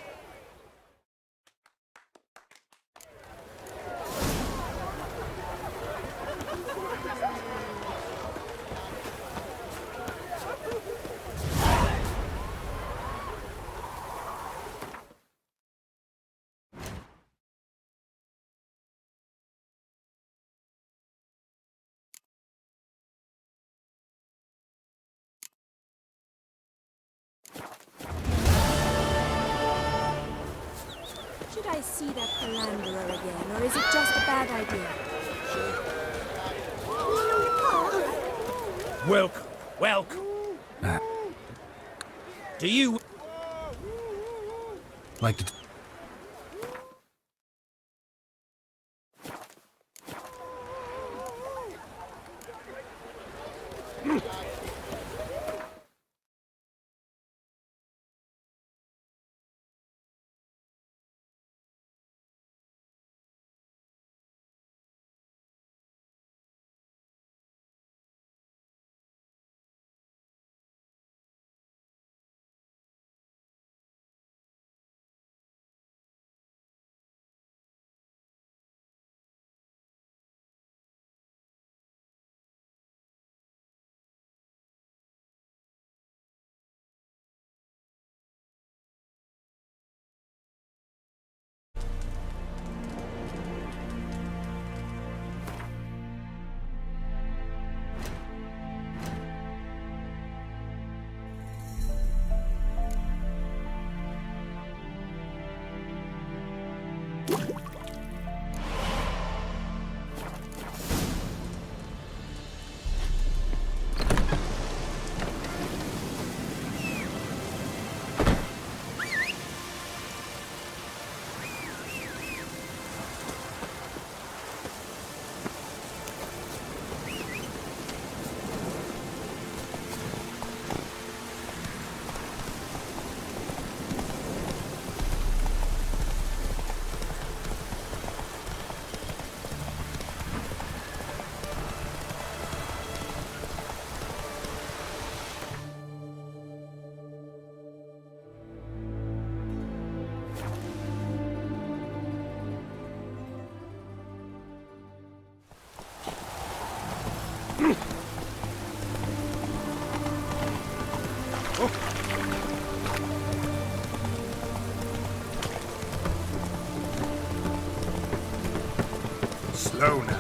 Should I see that philanderer again, or is it just a bad idea? Welcome, welcome. Do you... Like to... Slow now.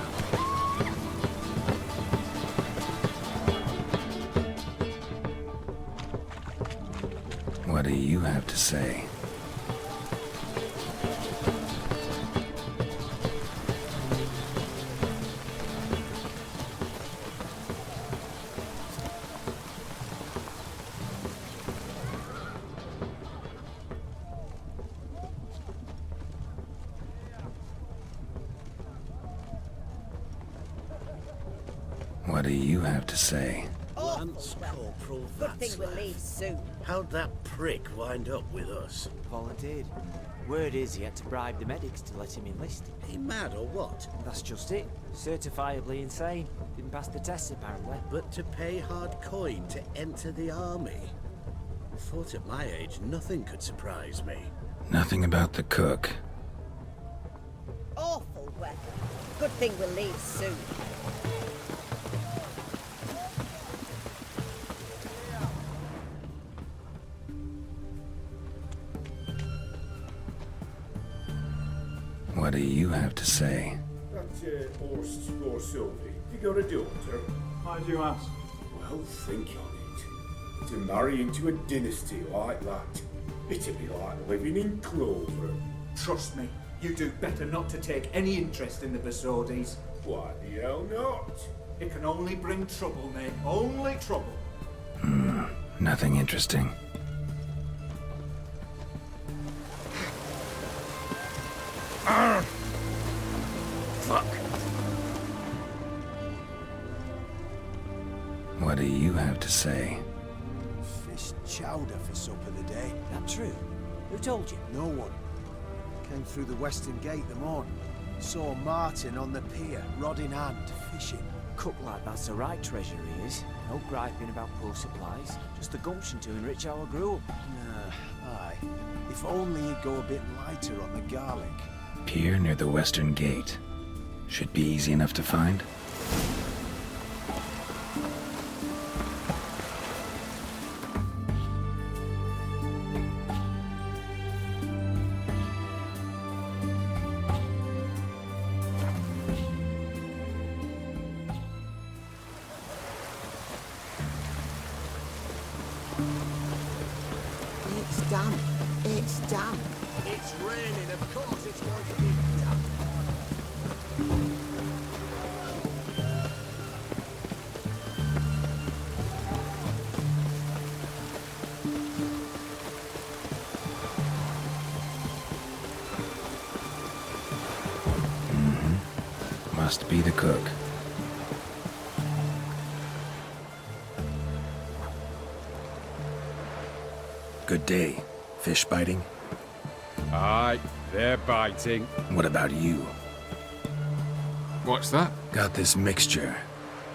What do you have to say? What do you have to say? Lance Corporal Vatslav. How'd that prick wind up with us? Volunteered. Word is he had to bribe the medics to let him enlist. He mad or what? That's just it. Certifiably insane. Didn't pass the test apparently. But to pay hard coin to enter the army? I thought at my age nothing could surprise me. Nothing about the cook. Awful weather. Good thing we'll leave soon. What do you have to say? That horse or Sylvie, you got a daughter? Why do you ask? Well, think on it. To marry into a dynasty like that, it'd be like living in clover. Trust me, you do better not to take any interest in the Besodis. Why the hell not? It can only bring trouble, mate. Only trouble. Nothing interesting. Fuck. What do you have to say? chowder for supper today. That true? Who told you? No one. Came through the western gate the morning. Saw Martin on the pier, rod in hand, fishing. Cook like that's the right treasure he is. No griping about poor supplies. Just the gumption to enrich our gruel. Aye. If only he'd go a bit lighter on the garlic. Pier near the western gate. Should be easy enough to find. It's damp. It's damp. It's raining, of course it's going to be damp. Must be the cook. Good day. Fish biting? Aye, they're biting. What about you? What's that? Got this mixture.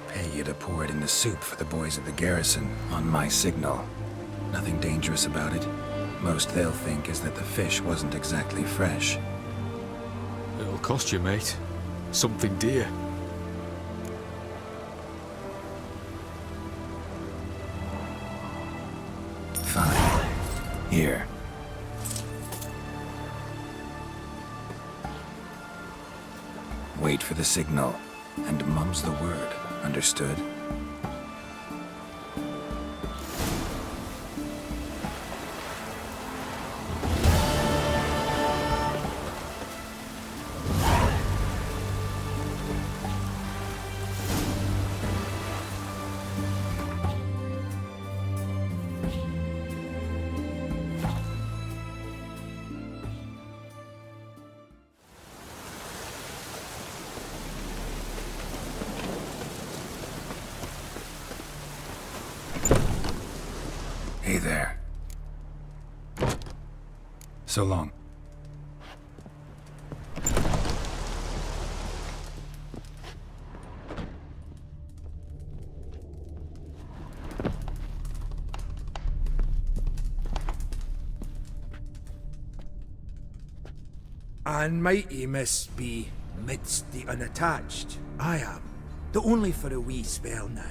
Pay you to pour it in the soup for the boys at the garrison, on my signal. Nothing dangerous about it. Most they'll think is that the fish wasn't exactly fresh. It'll cost you, mate. Something dear. Fine. Here. Wait for the signal, and mum's the word. Understood? Hey there. So long. And mighty must be midst the unattached. I am. Though only for a wee spell now.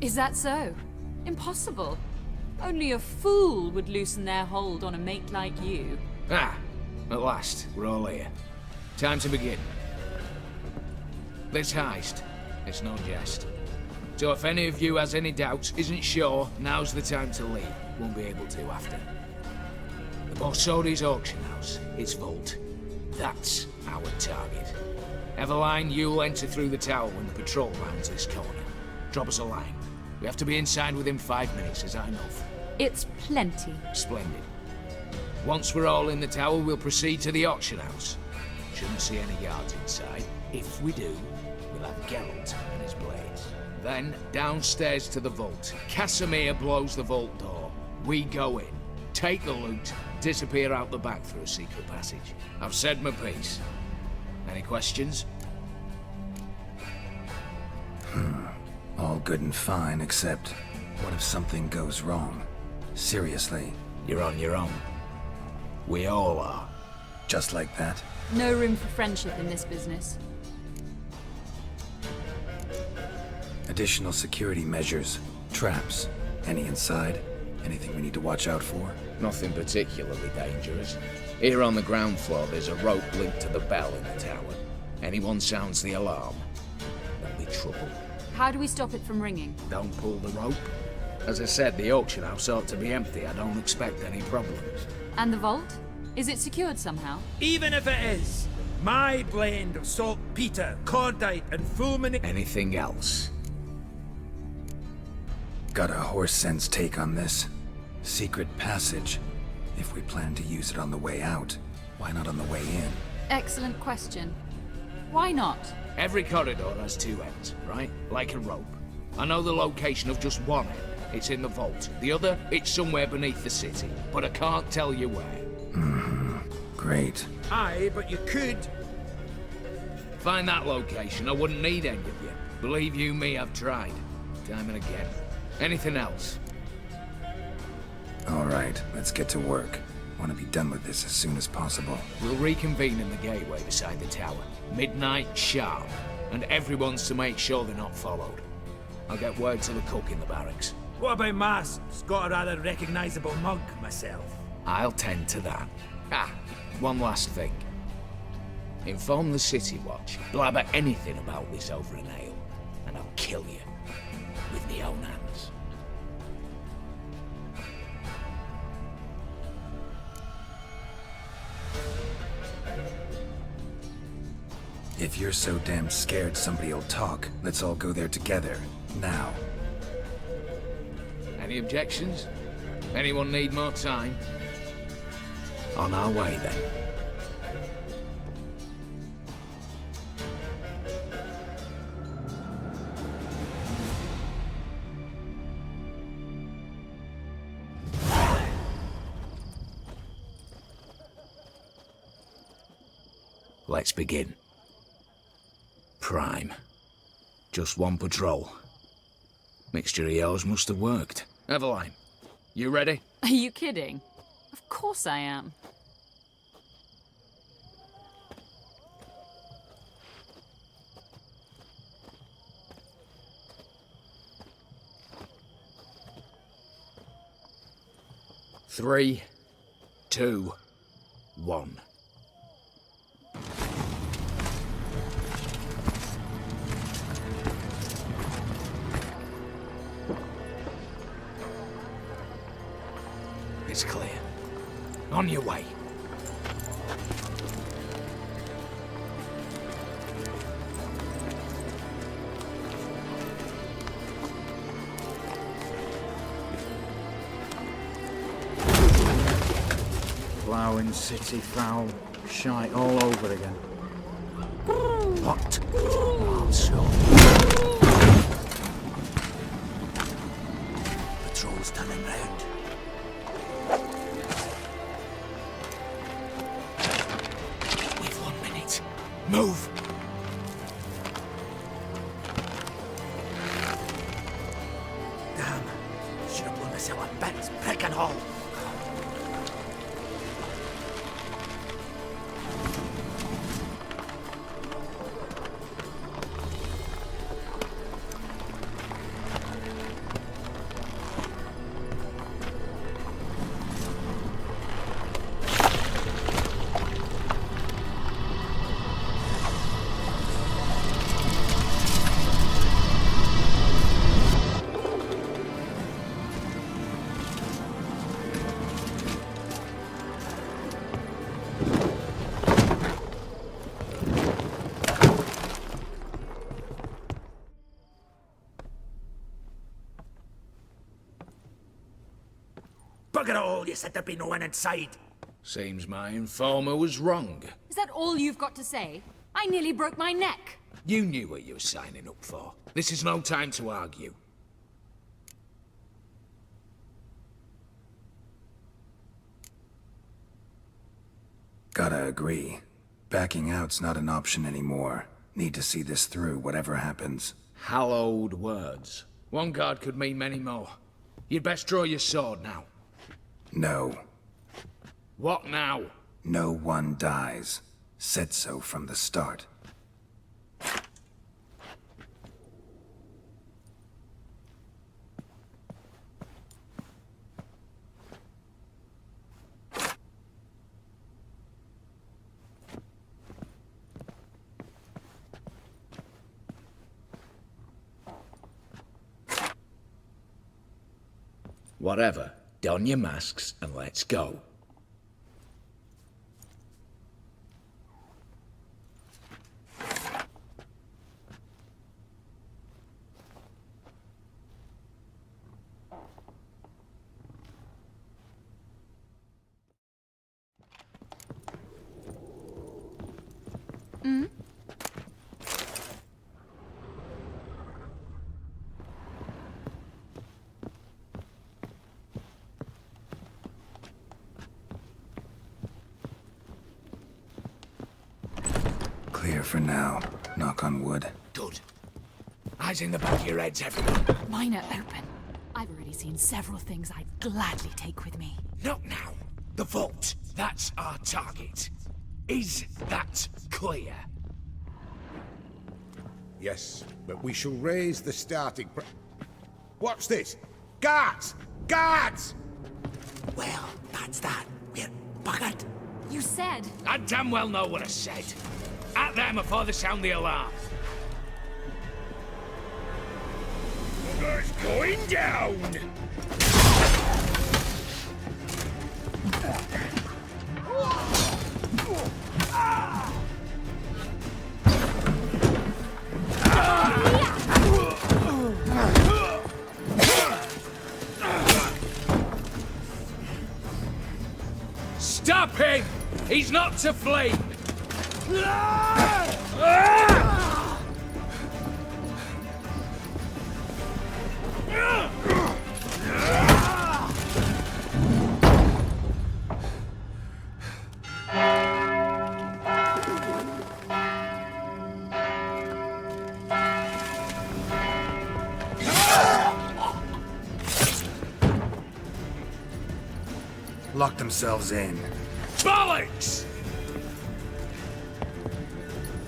Is that so? Impossible. Only a fool would loosen their hold on a mate like you. Ah, at last, we're all here. Time to begin. This heist, it's no jest. So if any of you has any doubts, isn't sure, now's the time to leave. Won't be able to after. The Borsodi's auction house, its vault. That's our target. Eveline, you'll enter through the tower when the patrol rounds this corner. Drop us a line. We have to be inside within 5 minutes, is that enough? It's plenty. Splendid. Once we're all in the tower, we'll proceed to the auction house. Shouldn't see any guards inside. If we do, we'll have Geralt and his blades. Then, downstairs to the vault. Casimir blows the vault door. We go in, take the loot, disappear out the back through a secret passage. I've said my piece. Any questions? All good and fine, except what if something goes wrong? Seriously. You're on your own. We all are. Just like that? No room for friendship in this business. Additional security measures. Traps. Any inside? Anything we need to watch out for? Nothing particularly dangerous. Here on the ground floor, there's a rope linked to the bell in the tower. Anyone sounds the alarm, there'll be trouble. How do we stop it from ringing? Don't pull the rope. As I said, the auction house ought to be empty. I don't expect any problems. And the vault? Is it secured somehow? Even if it is, my blend of saltpeter, cordite, and fulminate. Anything else? Got a horse sense take on this. Secret passage. If we plan to use it on the way out, why not on the way in? Excellent question. Why not? Every corridor has two ends, right? Like a rope. I know the location of just one end. it's in the vault. The other, it's somewhere beneath the city, but I can't tell you where. Great. Aye, but you could. Find that location, I wouldn't need any of you. Believe you me, I've tried. Time and again. Anything else? All right, let's get to work. Want to be done with this as soon as possible. We'll reconvene in the gateway beside the tower. Midnight sharp. And everyone's to make sure they're not followed. I'll get word to the cook in the barracks. What about masks? Got a rather recognisable mug myself. I'll tend to that. Ah, one last thing. Inform the City Watch. Blabber anything about this over an ale, and I'll kill you. With my own hands. If you're so damn scared somebody'll talk, let's all go there together. Now. Any objections? Anyone need more time? On our way, then. Let's begin. Prime. Just one patrol. Mixture of yours must have worked. Eveline, you ready? Are you kidding? Of course I am. Three, 2, 1. It's clear. On your way. Ploughing city foul. Shite all over again. What? Also. Patrol's turning round. We've 1 minute. Move! Damn. Should have blown myself a bit, prick and all. Bugger it all, you said there'd be no one inside. Seems my informer was wrong. Is that all you've got to say? I nearly broke my neck. You knew what you were signing up for. This is no time to argue. Gotta agree. Backing out's not an option anymore. Need to see this through, whatever happens. Hallowed words. One guard could mean many more. You'd best draw your sword now. No. What now? No one dies. Said so from the start. Whatever. Don your masks and let's go. Clear for now. Knock on wood. Good. Eyes in the back of your heads, everyone. Mine are open. I've already seen several things I'd gladly take with me. Not now. The vault. That's our target. Is that clear? Yes, but we shall raise the starting What's this? Guards! Guards! Well, that's that. We're buggered. You said... I damn well know what I said. At them before they sound the alarm. Bugger's going down! Stop him! He's not to flee! Lock themselves in. Bollocks!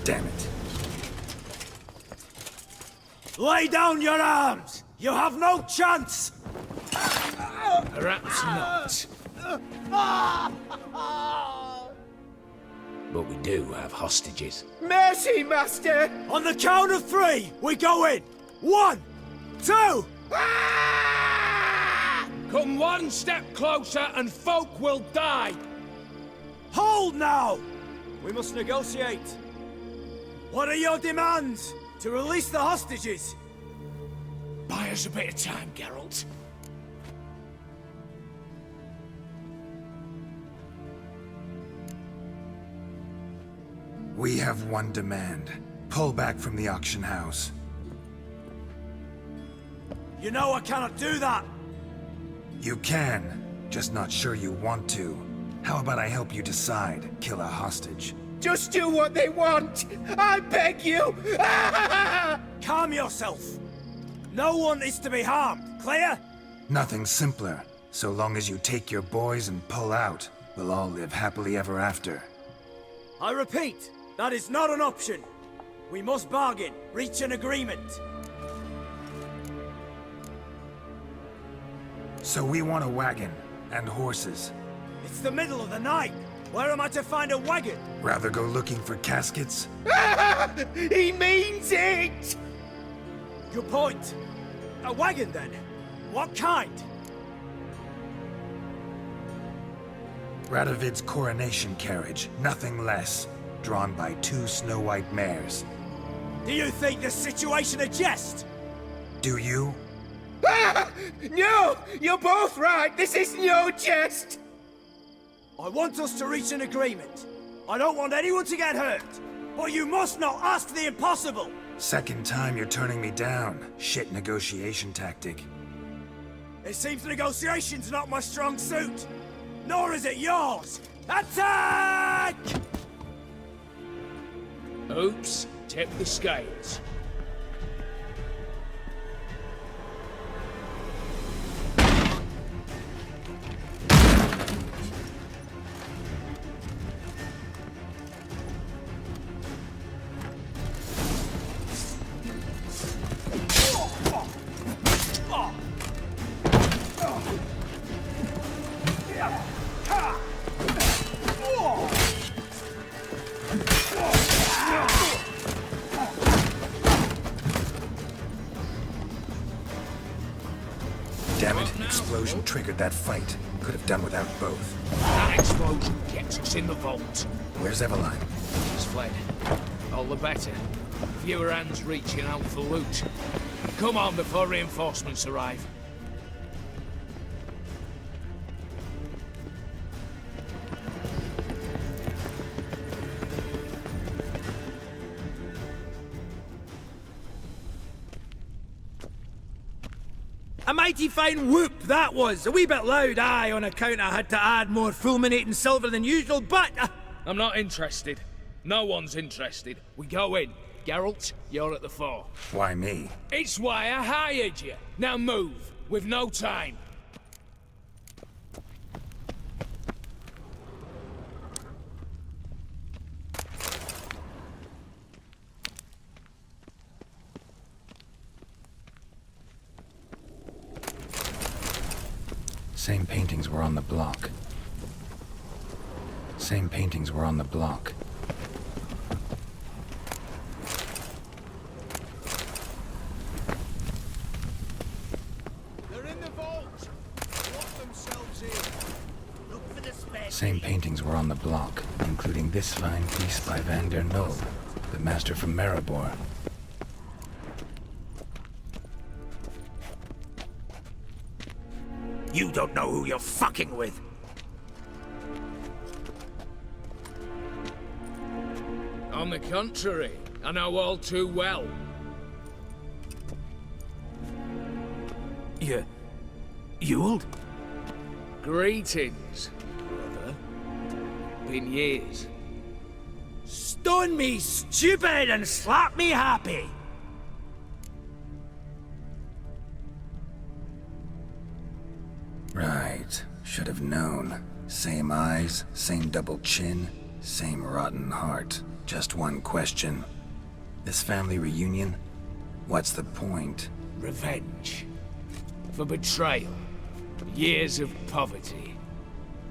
Damn it. Lay down your arms! You have no chance! Perhaps not. But we do have hostages. Mercy, Master! On the count of 3, we go in! 1, 2... Come one step closer and folk will die! Hold now! We must negotiate. What are your demands? To release the hostages? Buy us a bit of time, Geralt. We have one demand. Pull back from the auction house. You know I cannot do that! You can, just not sure you want to. How about I help you decide, kill a hostage? Just do what they want! I beg you! Calm yourself! No one is to be harmed, clear? Nothing simpler. So long as you take your boys and pull out, we'll all live happily ever after. I repeat, that is not an option. We must bargain, reach an agreement. So we want a wagon, and horses. It's the middle of the night. Where am I to find a wagon? Rather go looking for caskets? He means it! Good point. A wagon, then? What kind? Radovid's coronation carriage, nothing less. Drawn by 2 snow-white mares. Do you think this situation a jest? Do you? No! You're both right! This is no jest! I want us to reach an agreement. I don't want anyone to get hurt. But you must not ask the impossible! Second time you're turning me down. Shit negotiation tactic. It seems negotiation's not my strong suit. Nor is it yours! Attack! Oops, tip the scales. Damn it, an explosion triggered that fight. Could have done without both. That explosion gets us in the vault. Where's Eveline? She's fled. All the better. Fewer hands reaching out for loot. Come on before reinforcements arrive. A mighty fine whoop that was! A wee bit loud, aye, on account I had to add more fulminating silver than usual, but... I'm not interested. No one's interested. We go in. Geralt, you're at the fore. Why me? It's why I hired you. Now move. We've no time. Same paintings were on the block. Same paintings were on the block. They're in the vault. Lock themselves in. Look for the spare. Same paintings were on the block, including this fine piece by Van der Knoll, the master from Maribor. You don't know who you're fucking with. On the contrary, I know all too well. You old? Greetings, brother. Been years. Stone me stupid and slap me happy. Right. Should have known. Same eyes, same double chin, same rotten heart. Just one question. This family reunion? What's the point? Revenge. For betrayal. Years of poverty.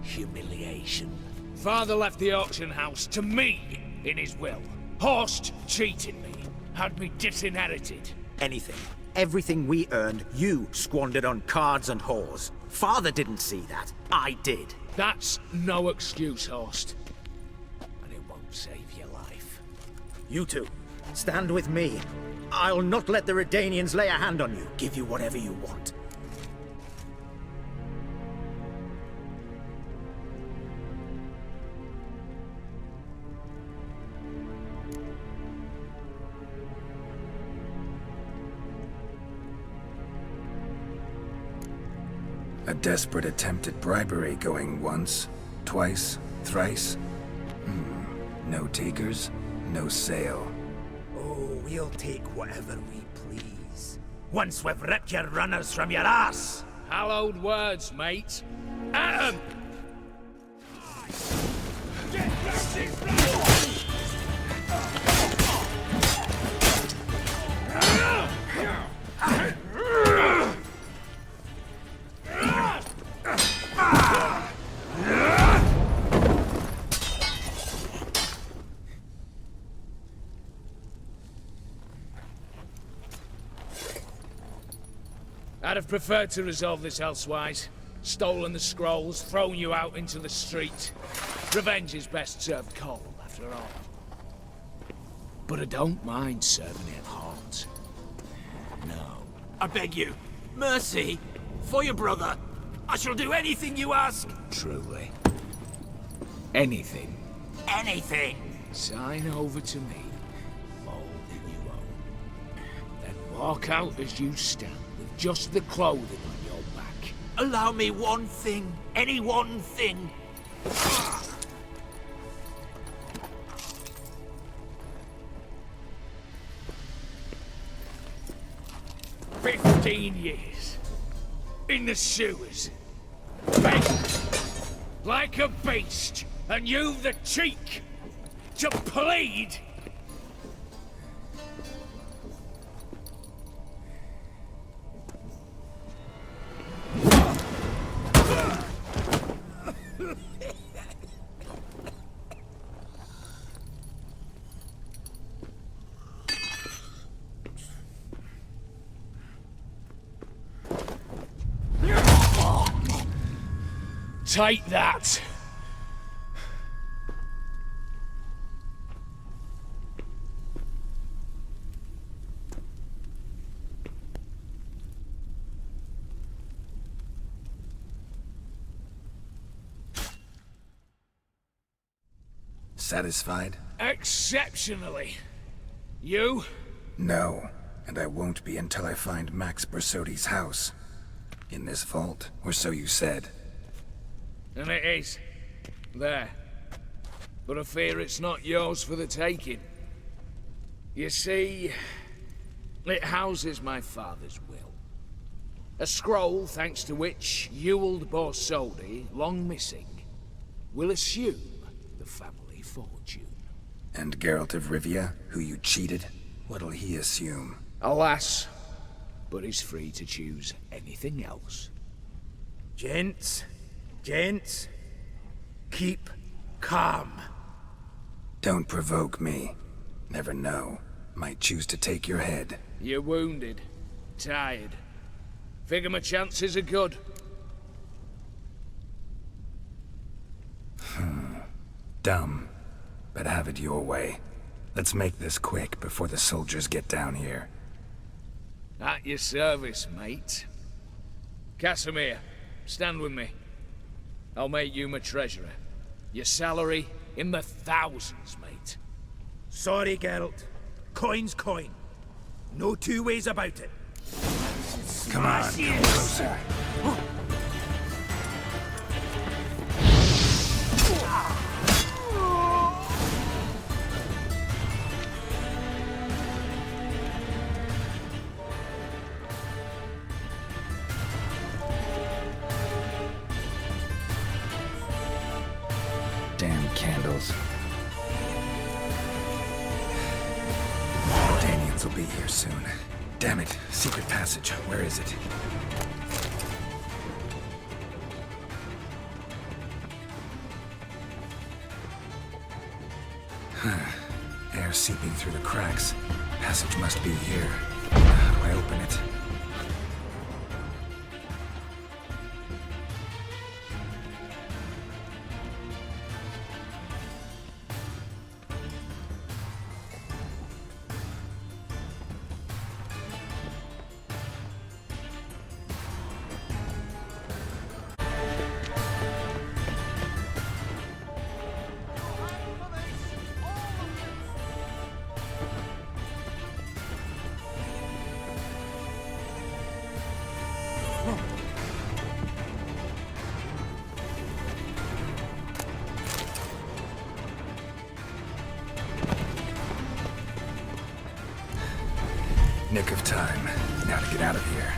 Humiliation. Father left the auction house to me in his will. Horst cheated me. Had me disinherited. Anything. Everything we earned, you squandered on cards and whores. Father didn't see that. I did. That's no excuse, Horst. And it won't save your life. You two, stand with me. I'll not let the Redanians lay a hand on you. Give you whatever you want. A desperate attempt at bribery going once, twice, thrice. No takers, no sale. Oh, we'll take whatever we please. Once we've ripped your runners from your ass. Hallowed words, mate. At 'em! I'd have preferred to resolve this elsewise. Stolen the scrolls, thrown you out into the street. Revenge is best served cold, after all. But I don't mind serving it hot. No. I beg you, mercy, for your brother. I shall do anything you ask. Truly. Anything. Anything. Sign over to me all that you own. Then walk out as you stand, with just the clothing on your back. Allow me one thing. Any one thing. 15 years. In the sewers. Begging. Like a beast. And you've the cheek to plead. Take that. Satisfied? Exceptionally. You? No, and I won't be until I find Max Bersodi's house. In this vault, or so you said. And it is. There. but I fear it's not yours for the taking. You see, it houses my father's will. A scroll thanks to which Ewald Borsodi, long missing, will assume the family fortune. And Geralt of Rivia, who you cheated, what'll he assume? Alas, but he's free to choose anything else. Gents, keep calm. Don't provoke me. Never know. Might choose to take your head. You're wounded, tired. Figure my chances are good. Dumb. But have it your way. Let's make this quick before the soldiers get down here. At your service, mate. Casimir, stand with me. I'll make you my treasurer. Your salary in the thousands, mate. Sorry, Geralt. Coin's coin. No two ways about it. Come on, come closer. Damn candles. Daniels will be here soon. Damn it. Secret passage. Where is it? Air seeping through the cracks. Passage must be here. How do I open it? Nick of time. Now to get out of here.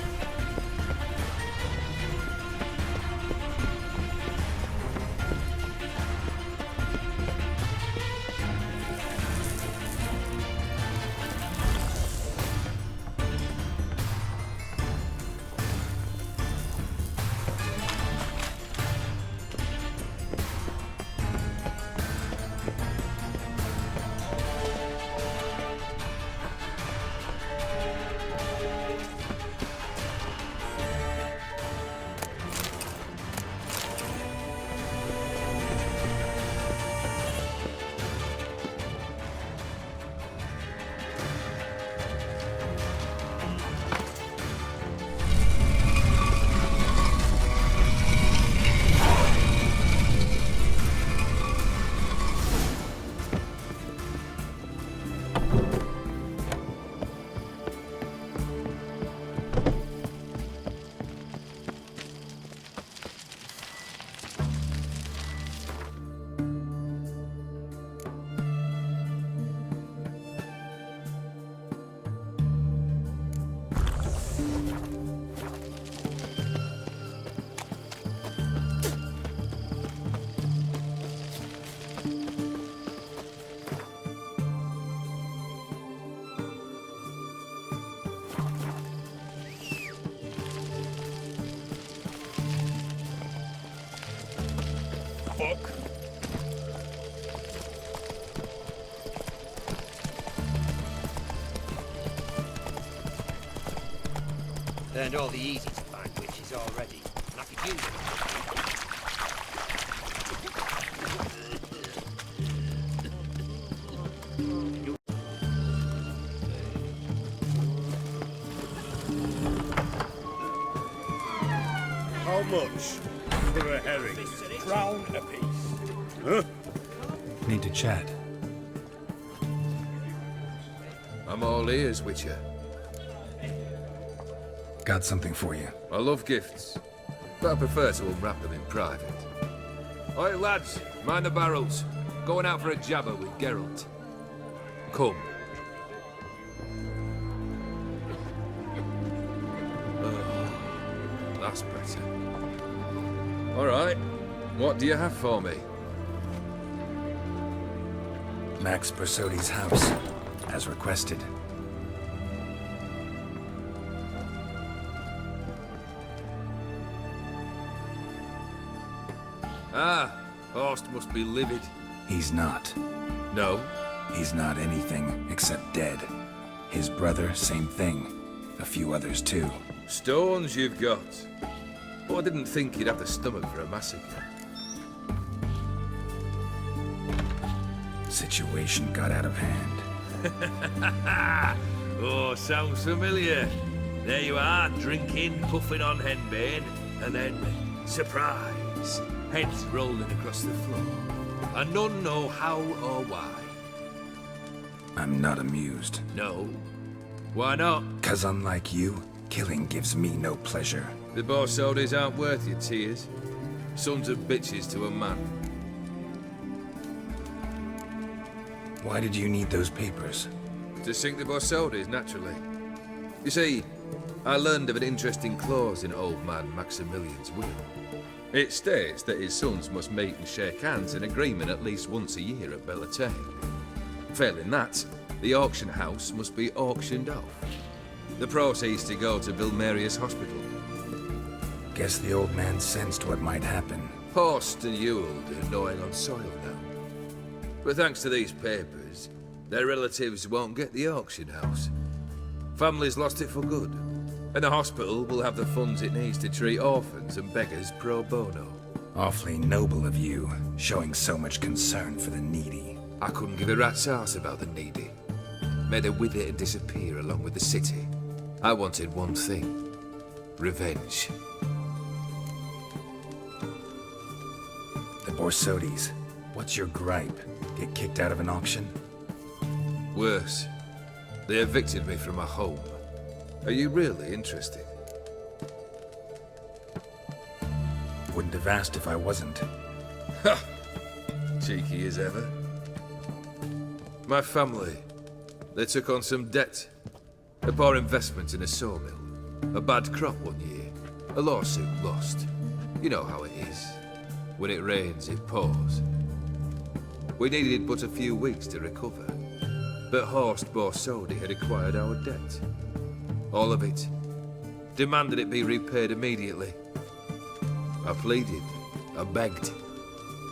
Fuck. Learned all the easy to find witches already, and I could use them. How much for a herring? Crown apiece. Huh? Need to chat. I'm all ears, Witcher. Got something for you. I love gifts, but I prefer to unwrap them in private. Oi, lads, mind the barrels. Going out for a jabber with Geralt. Come. That's better. All right. What do you have for me? Max Bersodi's house, as requested. Ah, Horst must be livid. He's not. No? He's not anything except dead. His brother, same thing. A few others too. Stones you've got. Oh, I didn't think you'd have the stomach for a massacre. Situation got out of hand. Oh, sounds familiar. There you are, drinking, puffing on henbane, and then, surprise, heads rolling across the floor. And none know how or why. I'm not amused. No? Why not? 'Cause unlike you, killing gives me no pleasure. The Borsodis aren't worth your tears. Sons of bitches to a man. Why did you need those papers? To sink the Borsodis, naturally. You see, I learned of an interesting clause in old man Maximilian's will. It states that his sons must meet and shake hands in agreement at least once a year at Bellatane. Failing that, the auction house must be auctioned off. The proceeds to go to Vilmerius Hospital. Guess the old man sensed what might happen. Horst and Ewald are gnawing on soil now. But thanks to these papers, their relatives won't get the auction house. Families lost it for good, and the hospital will have the funds it needs to treat orphans and beggars pro bono. Awfully noble of you, showing so much concern for the needy. I couldn't give a rat's ass about the needy. May they wither and disappear along with the city. I wanted one thing. Revenge. The Borsodis. What's your gripe? Get kicked out of an auction? Worse. They evicted me from my home. Are you really interested? Wouldn't have asked if I wasn't. Ha! Cheeky as ever. My family, they took on some debt. A poor investment in a sawmill. A bad crop one year. A lawsuit lost. You know how it is. When it rains, it pours. We needed but a few weeks to recover. But Horst Borsodi had acquired our debt. All of it. Demanded it be repaid immediately. I pleaded. I begged.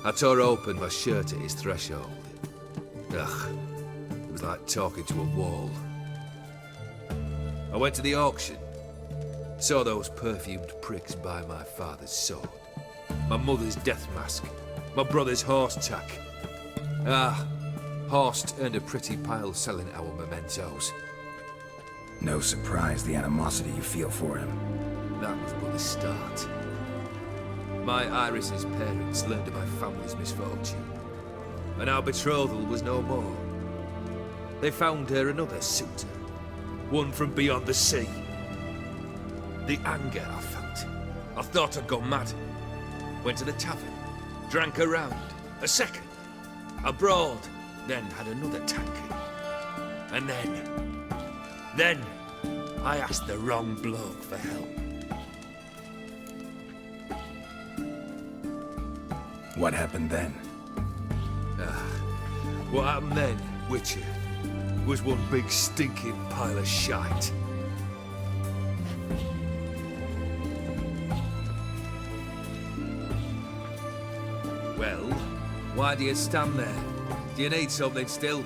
I tore open my shirt at his threshold. Ugh. It was like talking to a wall. I went to the auction. Saw those perfumed pricks buy my father's sword. My mother's death mask. My brother's horse tack. Ah, Horst earned a pretty pile selling our mementos. No surprise the animosity you feel for him. That was but the start. My Iris's parents learned of my family's misfortune, and our betrothal was no more. They found her another suitor, one from beyond the sea. The anger I felt. I thought I'd gone mad. Went to the tavern, drank a round, a second, a brawled, then had another tank. And then I asked the wrong bloke for help. What happened then? What happened then, Witcher, was one big stinking pile of shite. Well, why do you stand there? Do you need something still?